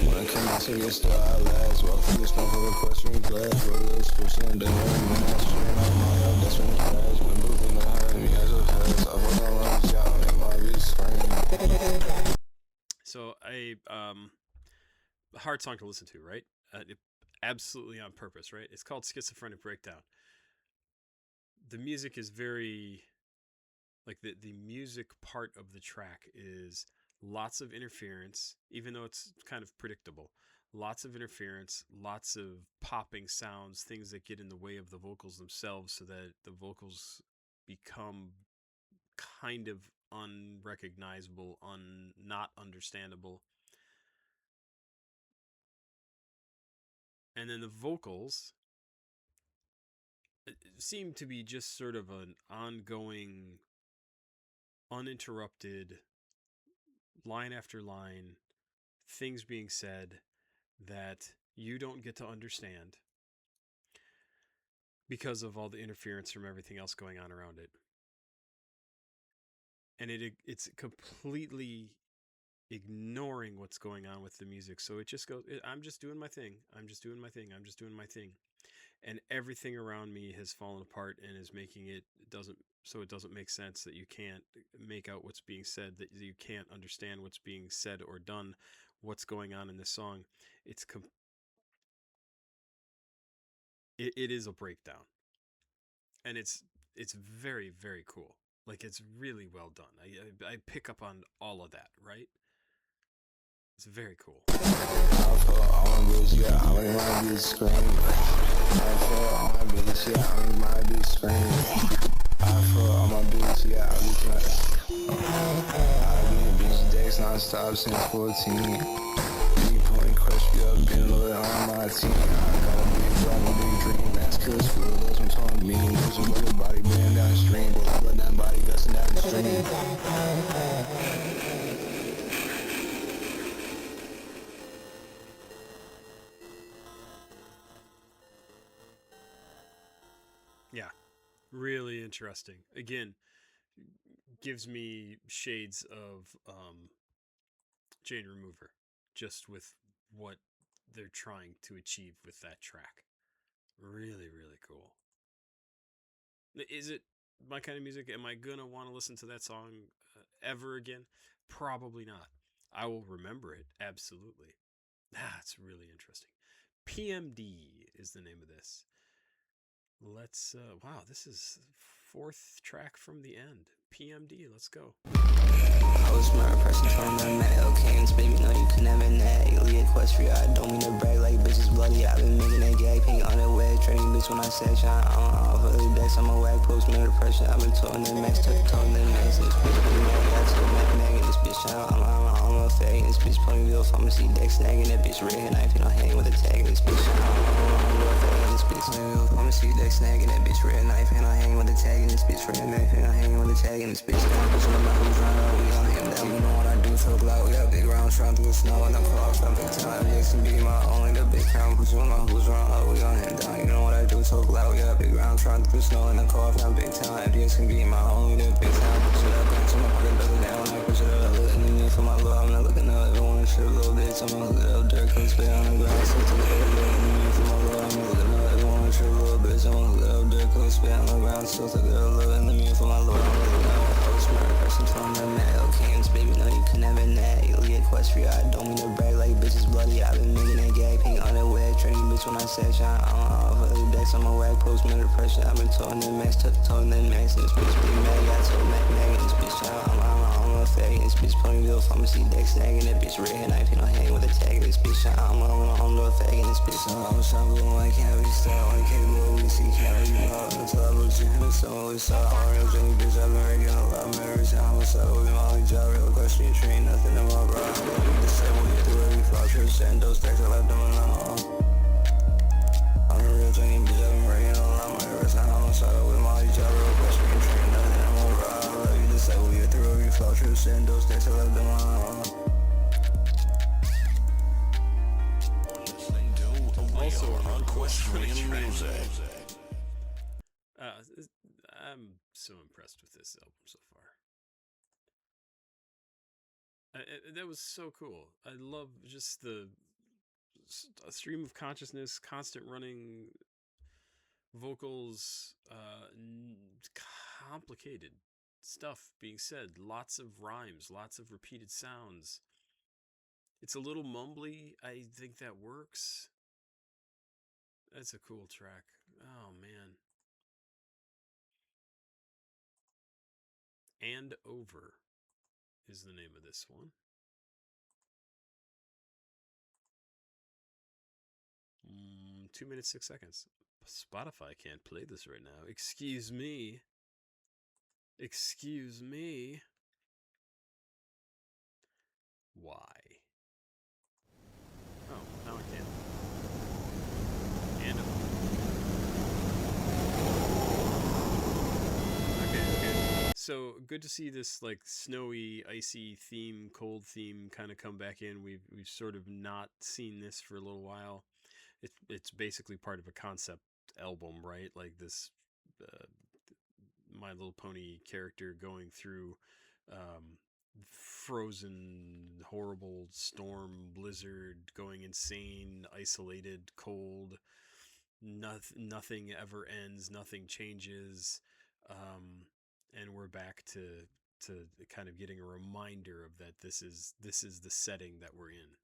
when I come out, so get still, I last. Walk through this motherfucker, equestrian glass. Roll this pussy, I'm done with my ass. Straight on my head, that's when it's crash. Been moving the hurt me as a pass. I hold on, run job, and my bitch scream. So, a hard song to listen to, right? Absolutely on purpose, right? It's called Schizophrenic Breakdown. The music is very... Like, the music part of the track is lots of interference, even though it's kind of predictable. Lots of interference, lots of popping sounds, things that get in the way of the vocals themselves so that the vocals become kind of unrecognizable, not understandable. And then the vocals seem to be just sort of an ongoing, uninterrupted, line after line, things being said that you don't get to understand because of all the interference from everything else going on around it. And it's completely ignoring what's going on with the music. So it just goes, I'm just doing my thing. I'm just doing my thing. I'm just doing my thing. And everything around me has fallen apart and is making it doesn't make sense, that you can't make out what's being said, that you can't understand what's being said or done, what's going on in this song. It is a breakdown. And it's very, very cool. Like, it's really well done. I pick up on all of that, right? It's very cool. I feel all my bitch, yeah, I make my bitch scream. I feel all my bitch, yeah, I make my bitch scream. I feel all my bitch, yeah, I be trying. I be in bitch decks non-stop since 14. Big point crush me up, been loaded on my team. I got a big problem, big dream, that's cause for those I'm talking mean. There's a little body band downstream, but I let that body gusting down the stream. Yeah, really interesting. Again, gives me shades of Jane Remover, just with what they're trying to achieve with that track. Really, really cool. Is it my kind of music? Am I gonna want to listen to that song ever again? Probably not. I will remember it, absolutely. That's really interesting. PMD is the name of this. Let's, wow, this is 4th track from the end. PMD, let's go. I was smart, pressing from the metal cans, baby, no, you can never nag. Equestrian, I don't mean to brag like bitches bloody. I've been making that gag pink underwear. Training bitch when I say shine. I'm off of the decks. I'm a whack post, no depression. I've been toting that max, toting that max. This bitch pretty mad. Got to Mac in this bitch. I'm a fag in this bitch. Ponyville pharmacy deck snagging that bitch. Red knife, you don't hang with a tag in this bitch. I'm a fag in this bitch. Ponyville pharmacy deck snagging that bitch. Red knife, and I hang with a tag in this bitch. Red knife, and I hang with a tag in this bitch. Down, bitch, on my who's run up. We gon' hang down. You know what I do, so loud. We got big rounds, trying through the snow. And I'm close, I'm big time. Yes, can be my only the big crown. Push on my who's run up. We gon' hang down. You know what I do, so loud. We got big rounds, trying through the snow. And I'm close, I'm big time. FDX can be my only the big time. Push it up, push my pocket, better down. I push it up, looking in for my love. I'm not looking up. Everyone wanna shit a little bit. Someone hook it up, dirt, cook, spit on the ground. So to the head, looking in for my love. I'm looking up. Everyone wanna shit a little bit. Someone hook it up, dirt, cook, spit on the ground. So to the head, looking in for my love. I'm looking up. I was smart, person telling them that. Okay, baby, no, you could never nag. Equestrian, I don't mean to brag like bitches bloody. I've been making that gag pink underwear. Training bitch when I say shine. I'm off of the decks. I'm a whack post, no depression. I've been toting that max, toting that max. This bitch pretty mad. Got to Mac in this bitch. I'm a fag in this bitch. Ponyville pharmacy deck snagging that bitch. Red knife, you don't hang with a tag in this bitch. I'm a fag in this bitch. I'm a shot blue, I can't be style. I can't blow, we see can't be out. Until I look in, so we saw. Real Jenny bitch, I've been ready on a lot of marriage. I'm a side with my only job. Real equestrian train, nothing in my bra. Disabled, you through every flaw. True send those stacks, I left them alone. I'm a real Jenny bitch, I've been ready on a lot of marriage. I'm a side with my only job. Real equestrian train, nothing in my bra. I love you, disabled, you through every flaw. True send those stacks, I left them alone. Also, equestrian music. I'm so impressed with this album so far. That was so cool. I love just the stream of consciousness, constant running vocals, complicated stuff being said, lots of rhymes, lots of repeated sounds. It's a little mumbly. I think that works. That's a cool track. Oh, man. And Over is the name of this one. 2 minutes, 6 seconds. Spotify can't play this right now. Excuse me. Excuse me. Why? Oh, now I can. And okay. So good to see this like snowy, icy theme, cold theme kind of come back in. We've sort of not seen this for a little while. It's basically part of a concept album, right? Like this My Little Pony character going through frozen, horrible storm, blizzard, going insane, isolated, cold. Nothing ever ends. Nothing changes. And we're back to kind of getting a reminder of that. This is the setting that we're in.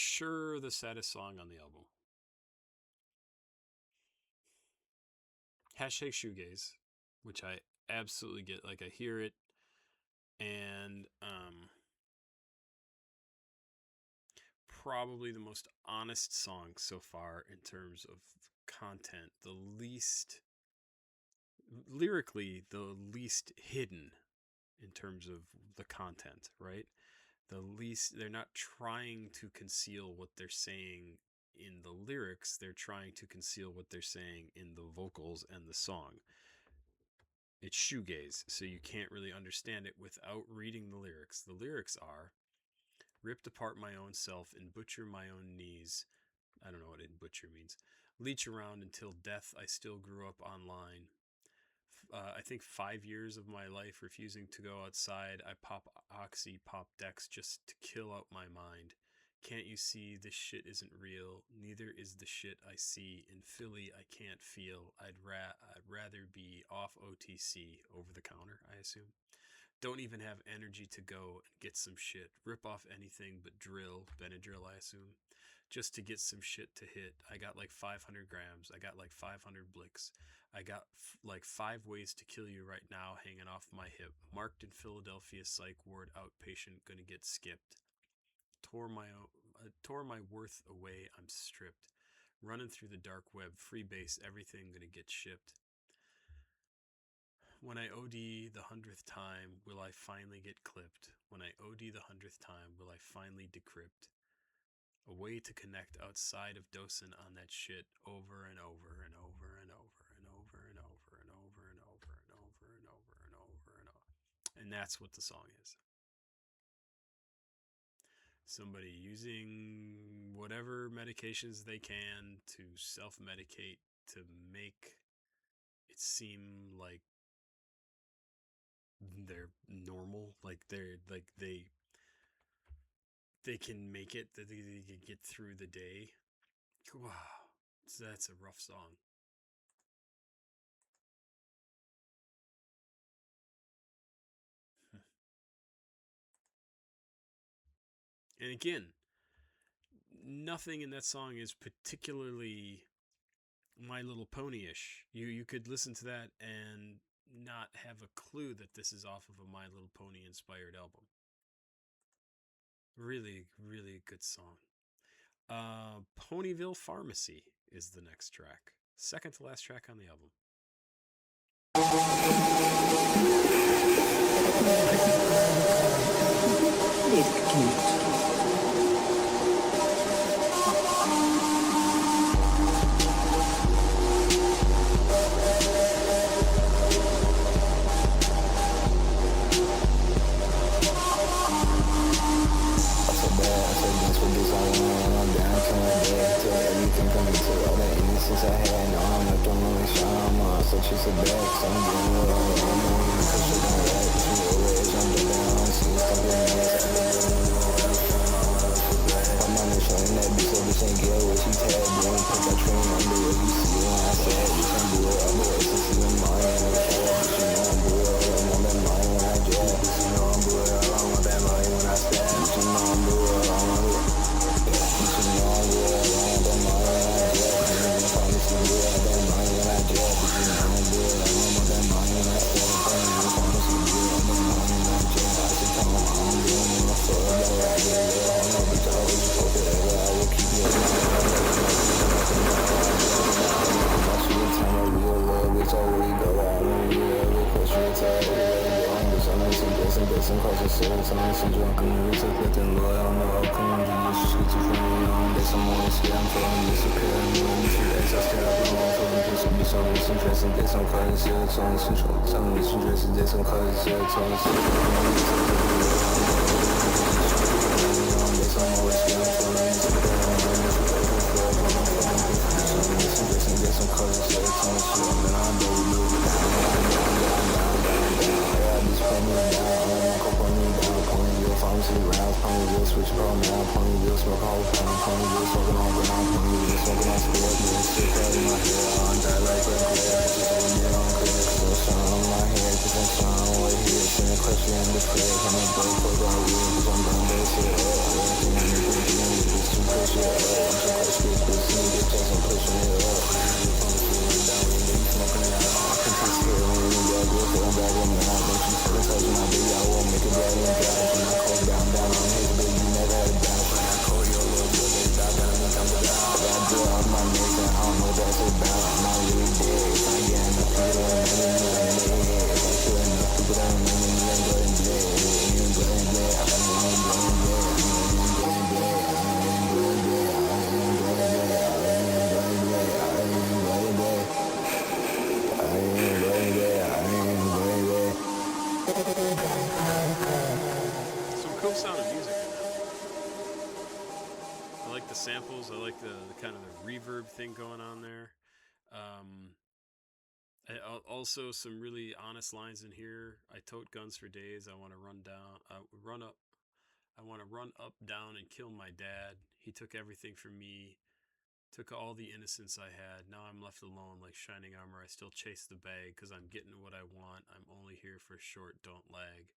sure the saddest song on the album. Hashtag shoegaze, which I absolutely get. Like, I hear it, and probably the most honest song so far in terms of content. The least, lyrically, the least hidden in terms of the content, right? The least, they're not trying to conceal what they're saying in the lyrics, they're trying to conceal what they're saying in the vocals and the song. It's shoegaze, so you can't really understand it without reading the lyrics. The lyrics are: ripped apart my own self and butcher my own knees. I don't know what butcher means. Leech around until death, I still grew up online. I think 5 years of my life refusing to go outside. I pop oxy, pop dex just to kill out my mind. Can't you see this shit isn't real? Neither is the shit I see. In Philly, I can't feel. I'd rather be off OTC, over the counter, I assume. Don't even have energy to go and get some shit. Rip off anything but drill, Benadryl, I assume, just to get some shit to hit. I got like 500 grams. I got like 500 blicks. I got like 5 ways to kill you right now hanging off my hip. Marked in Philadelphia psych ward outpatient, gonna get skipped. Tore my worth away, I'm stripped. Running through the dark web, freebase, everything gonna get shipped. When I OD the 100th time, will I finally get clipped? When I OD the 100th time, will I finally decrypt? A way to connect outside of dosing on that shit over and over and over and over and over and over and over and over and over and over and over and over. And that's what the song is. Somebody using whatever medications they can to self-medicate to make it seem like they're normal, like they can make it, that they can get through the day. Wow, that's a rough song. And again, nothing in that song is particularly My Little Pony-ish. You could listen to that and not have a clue that this is off of a My Little Pony inspired album. Really, really good song. Ponyville Pharmacy is the next track. Second to last track on the album. Since I had no, I'm left on my shine, I'm so she's a back, so I'm getting what I'm on, cause she don't like, she always I'm down, she's stuck in I'm on the train, that bitch, so bitch ain't get what she tagged, doing, put that train under what you see when I said, bitch ain't do it, I'll do it, since she's in mine, and I'm sure, bitch, you know I'm do it, all I want that money when I get it, bitch, you know I'm do it, all I want that money when I stab, bitch, you know I'm do it, all I want it, bitch, you know I'm do it, all I want that money when I get it. I don't know that money when I get it, but you know I'm do it. I don't know that money when I get it, but you know I'm do it. I don't know money when I get it. I just tell them I'm doing it. I'm so glad I get it. I don't know, bitch, I always hope it ever. I will keep it. Much of the time I real love, bitch, I really go out. I don't really ever push you to it. I'm just on some blessing, causing serious on some drunk. I'm really so quick and loyal. I don't know how come I'm just shit to free me on. There's some more shit I'm trying to disappear. I still have my own feeling, just be so interesting. There's some cause, it's on this control. Some interesting, there's some cause, it's on this control. There's some more shit I'm trying to disappear. There's some cause, it's on this control. And I know we move it down. Yeah, just put me down. Put me down. Ponyville pharmacy rounds. Ponyville switch pro now. Ponyville smoke all pound. Ponyville smoking all ground. Ponyville smoking all spirit. Shit out in my hair. I'm die like a clear. Just on me on clear. Still shine on my hair. Cause I'm shine right here. Send a question in the crib. I'm a break for the real. Cause I'm done that shit. Everything I'm doing with this super. know that's about. I'm not really dead. If I get enough people that remember me, I'm dead. If I kill enough people that remember me, I'm blood and bled. I'm blood and bled. I'm blood and bled. I'm blood and bled. I'm blood and bled. I'm blood and bled. I'm blood and bled. Some cool sounding music in that. I like the samples. I like the kind of the reverb thing going on there. Um, Also some really honest lines in here. I tote guns for days. I want to run up. I want to run up, down, and kill my dad. He took everything from me. Took all the innocence I had. Now I'm left alone like shining armor. I still chase the bag because I'm getting what I want. I'm only here for short, don't lag.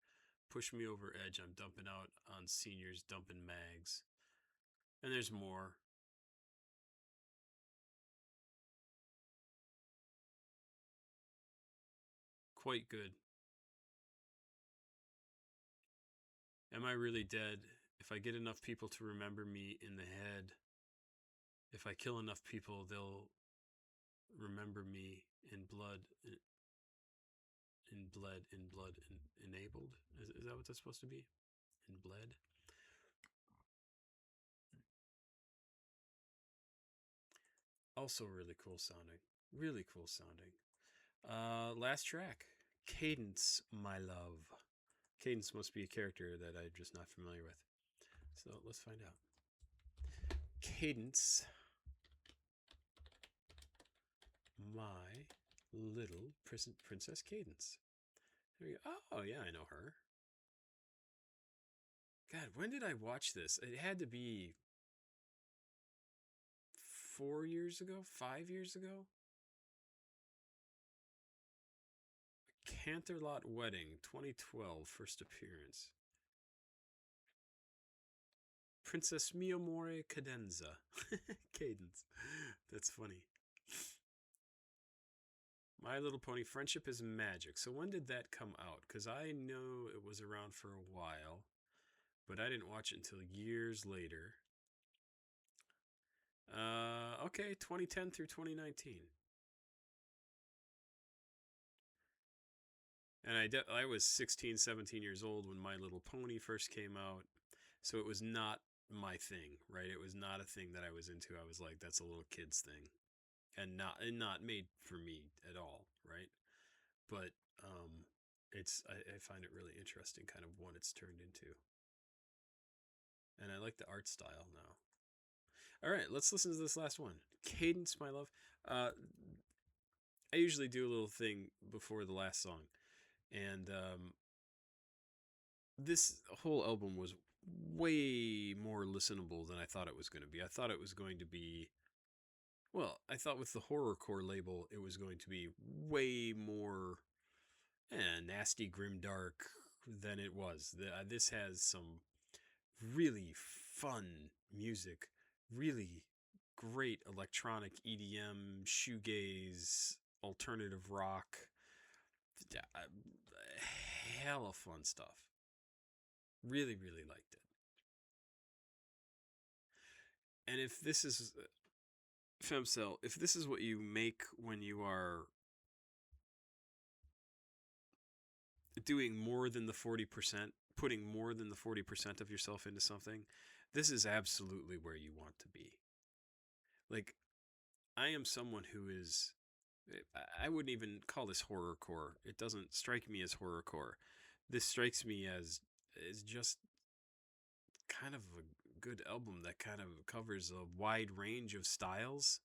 Push me over edge. I'm dumping out on seniors, dumping mags. And there's more. Quite good. Am I really dead? If I get enough people to remember me in the head, if I kill enough people, they'll remember me in blood, enabled. Is that what that's supposed to be? In bled. Also really cool sounding. Really cool sounding. Last track, Cadence, My Love. Cadence must be a character that I'm just not familiar with. So let's find out. Cadence, My Little Princess Cadence. There we go. Oh, yeah, I know her. God, when did I watch this? It had to be 4 years ago, 5 years ago. Canterlot Wedding, 2012, first appearance. Princess Mio More Cadenza. Cadence. That's funny. My Little Pony, Friendship is Magic. So when did that come out? Because I know it was around for a while, but I didn't watch it until years later. Okay, 2010 through 2019. And I was 16, 17 years old when My Little Pony first came out. So it was not my thing, right? It was not a thing that I was into. I was like, that's a little kid's thing. And not made for me at all, right? But I find it really interesting kind of what it's turned into. And I like the art style now. All right, let's listen to this last one. Cadence, My Love. I usually do a little thing before the last song. And this whole album was way more listenable than I thought it was going to be. I thought it was going to be, well, I thought with the horrorcore label, it was going to be way more nasty, grimdark than it was. This has some really fun music, really great electronic EDM, shoegaze, alternative rock, hella fun stuff. Really, really liked it. And if this is Femcell, if this is what you make when you are doing more than the 40%, putting more than the 40% of yourself into something, this is absolutely where you want to be. Like, I am someone who is, I wouldn't even call this horrorcore. It doesn't strike me as horrorcore. This strikes me as just kind of a good album that kind of covers a wide range of styles.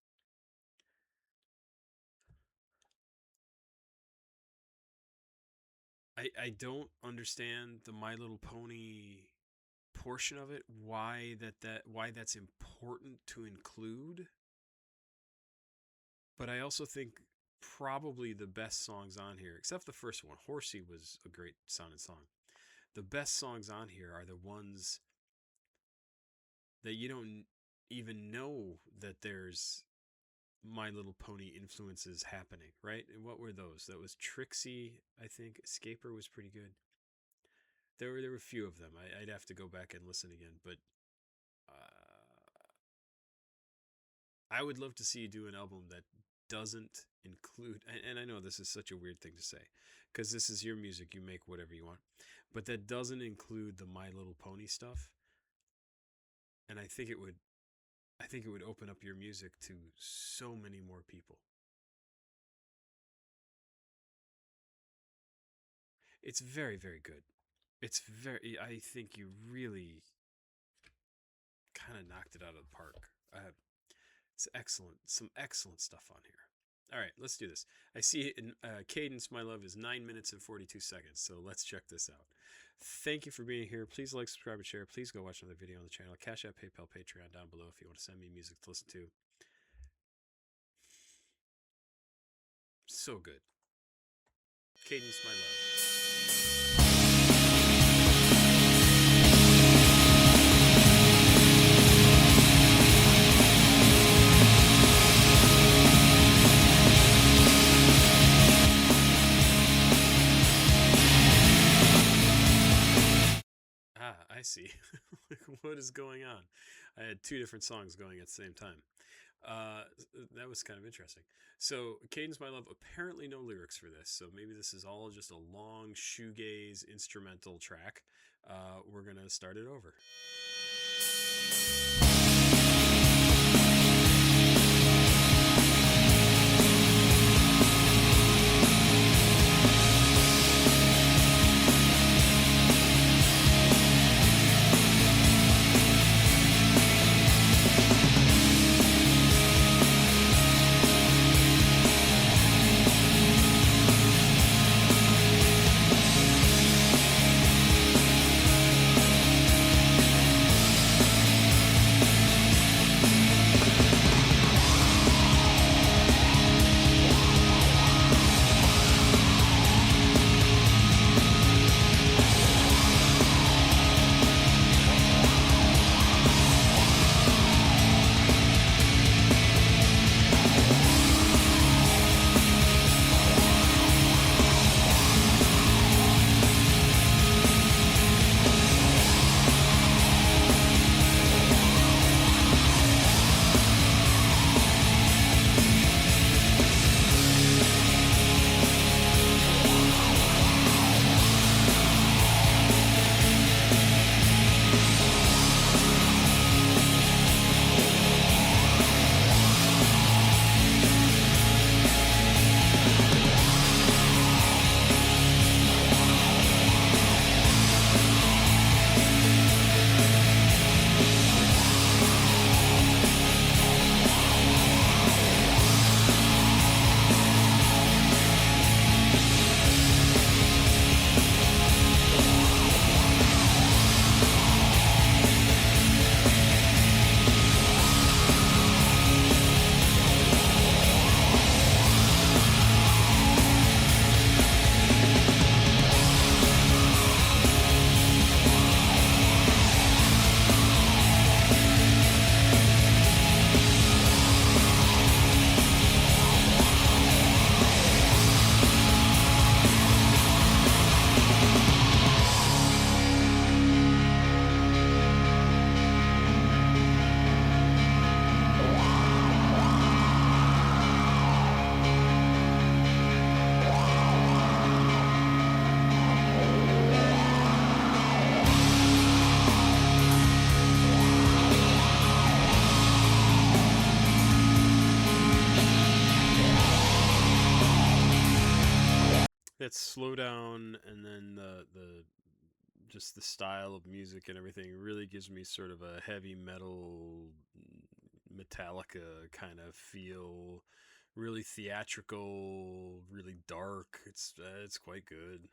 I don't understand the My Little Pony portion of it, why that's important to include. But I also think probably the best songs on here, except the first one, Horsey was a great sounding song. The best songs on here are the ones that you don't even know that there's My Little Pony influences happening, right? And what were those? That was Trixie, I think. Escaper was pretty good. There were a few of them. I'd have to go back and listen again, but I would love to see you do an album that doesn't include, and I know this is such a weird thing to say, because this is your music, you make whatever you want, but that doesn't include the My Little Pony stuff. And I think it would open up your music to so many more people. It's very, very good. I think you really kind of knocked it out of the park. It's excellent. Some excellent stuff on here. All right, let's do this. I see in cadence, my love, is 9 minutes and 42 seconds. So let's check this out. Thank you for being here. Please like, subscribe, and share. Please go watch another video on the channel. CashApp, PayPal, Patreon down below if you want to send me music to listen to. So good. Cadence, my love. I see. What is going on? I had two different songs going at the same time. That was kind of interesting. So, Cadence, my love, apparently no lyrics for this. So maybe this is all just a long shoegaze instrumental track. We're going to start it over. That slow down and then the just the style of music and everything really gives me sort of a heavy metal Metallica kind of feel. Really theatrical, really dark. It's quite good.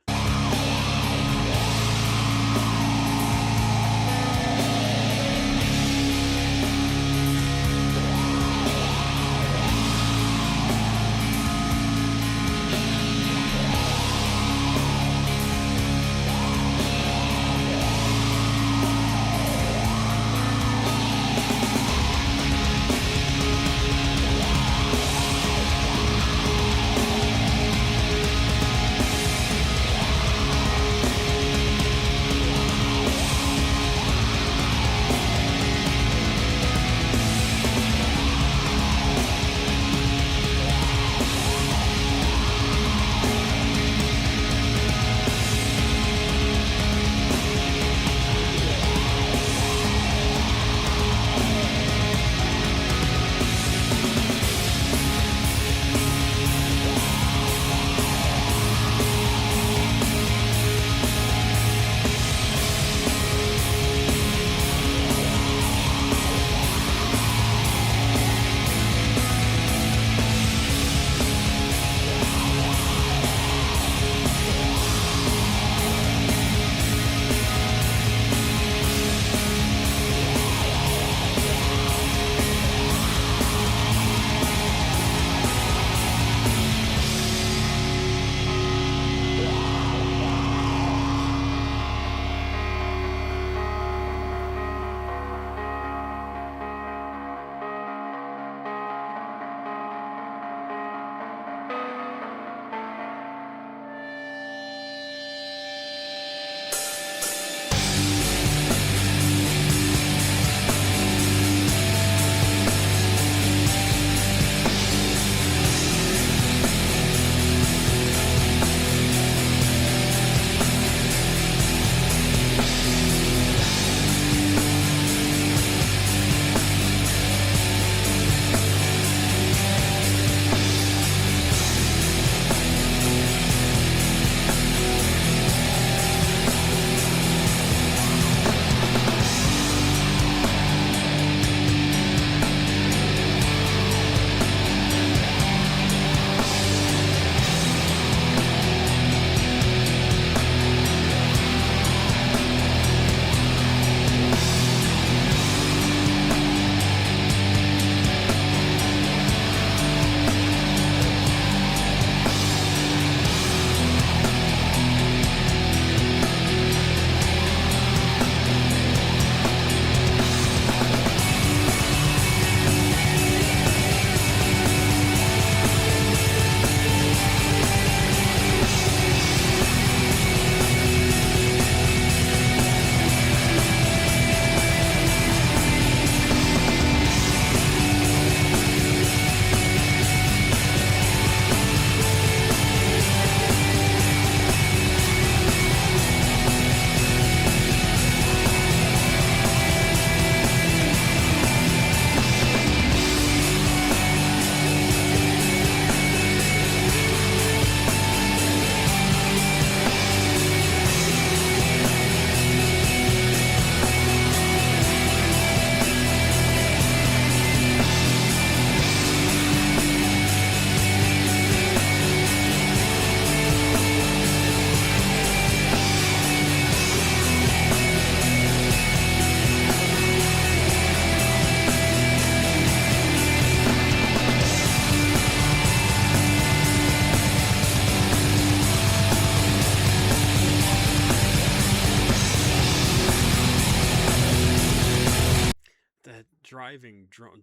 driving drone.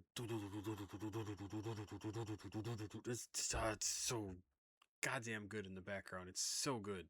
It's so goddamn good in the background. It's so good.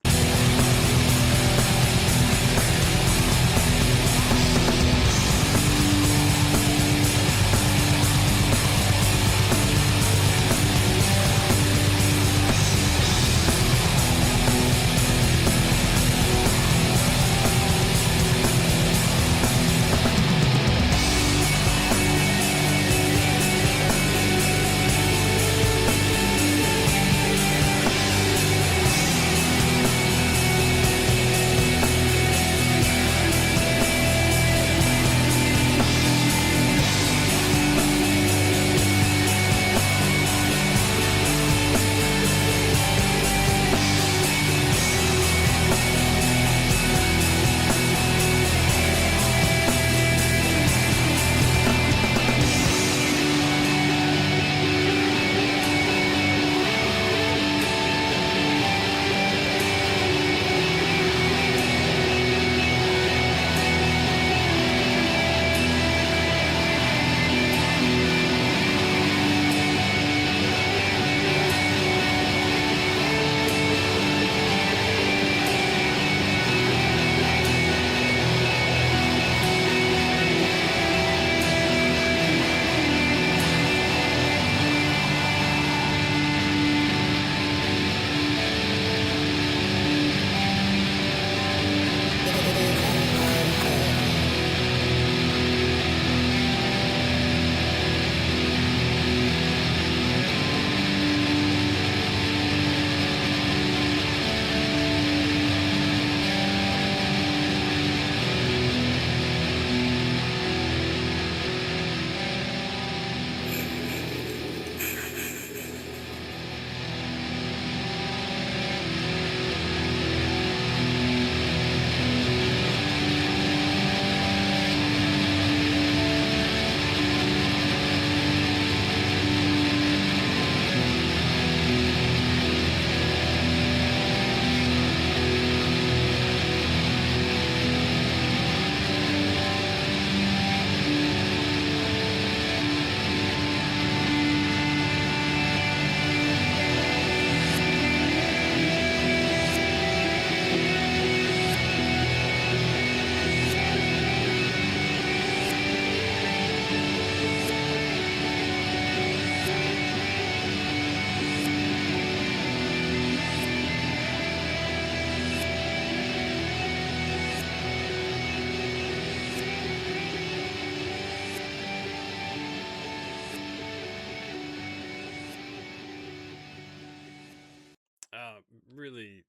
Really,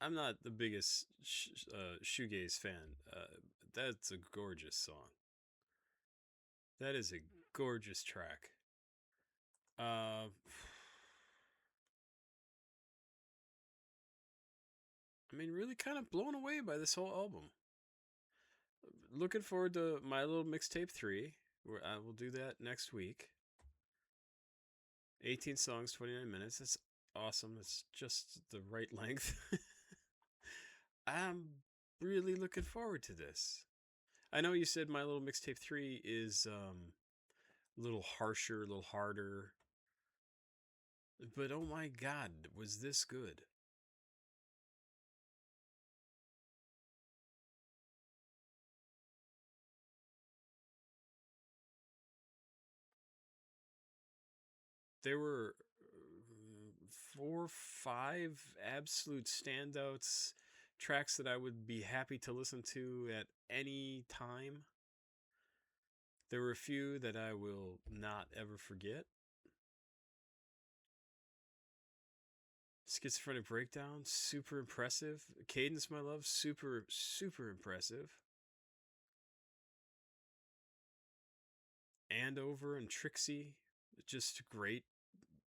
I'm not the biggest shoegaze fan. That's a gorgeous song. That is a gorgeous track. Uh, I mean, really kind of blown away by this whole album. Looking forward to My Little Mixtape 3, where I will do that next week. 18 songs, 29 minutes. That's awesome. It's just the right length. I'm really looking forward to this. I know you said My Little Mixtape 3 is a little harsher, a little harder. But oh my god, was this good? There were 4, 5 absolute standouts, tracks that I would be happy to listen to at any time. There were a few that I will not ever forget. Schizophrenic Breakdown, super impressive. Cadence, My Love, super, super impressive. Andover and Trixie, just great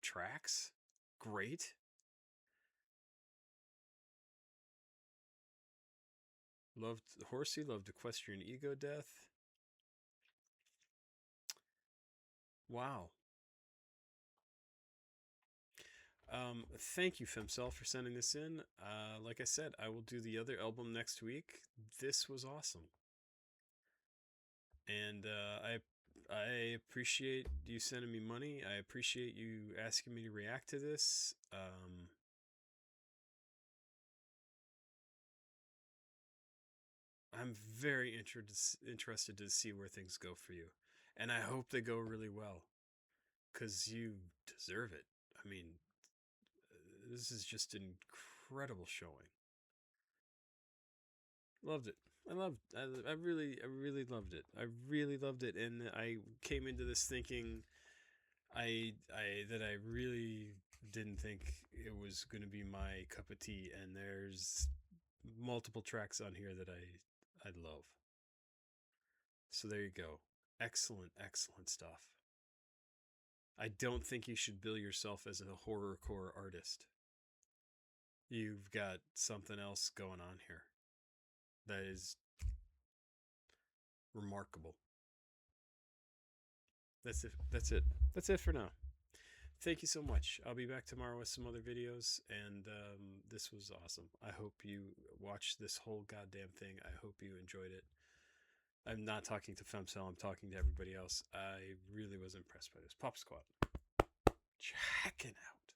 tracks. Great. Loved Horsey, loved Equestrian Ego Death. Wow. Thank you, Femcel, for sending this in. Like I said, I will do the other album next week. This was awesome. And I appreciate you sending me money. I appreciate you asking me to react to this. I'm very interested to see where things go for you. And I hope they go really well. Because you deserve it. I mean, this is just an incredible showing. Loved it. I really loved it. I really loved it. And I came into this thinking that I really didn't think it was going to be my cup of tea. And there's multiple tracks on here that I love. So there you go. Excellent, excellent stuff. I don't think you should bill yourself as a horrorcore artist. You've got something else going on here that is remarkable. That's it. That's it. That's it for now. Thank you so much. I'll be back tomorrow with some other videos, and this was awesome. I hope you watched this whole goddamn thing. I hope you enjoyed it. I'm not talking to Femcell, I'm talking to everybody else. I really was impressed by this. papasquatjon. Checking out.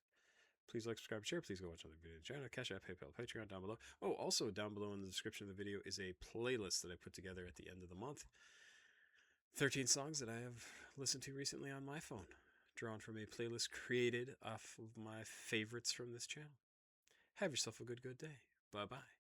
Please like, subscribe, share. Please go watch other videos. Channel, CashApp, PayPal, Patreon down below. Oh, also down below in the description of the video is a playlist that I put together at the end of the month. 13 songs that I have listened to recently on my phone, drawn from a playlist created off of my favorites from this channel. Have yourself a good day. Bye-bye.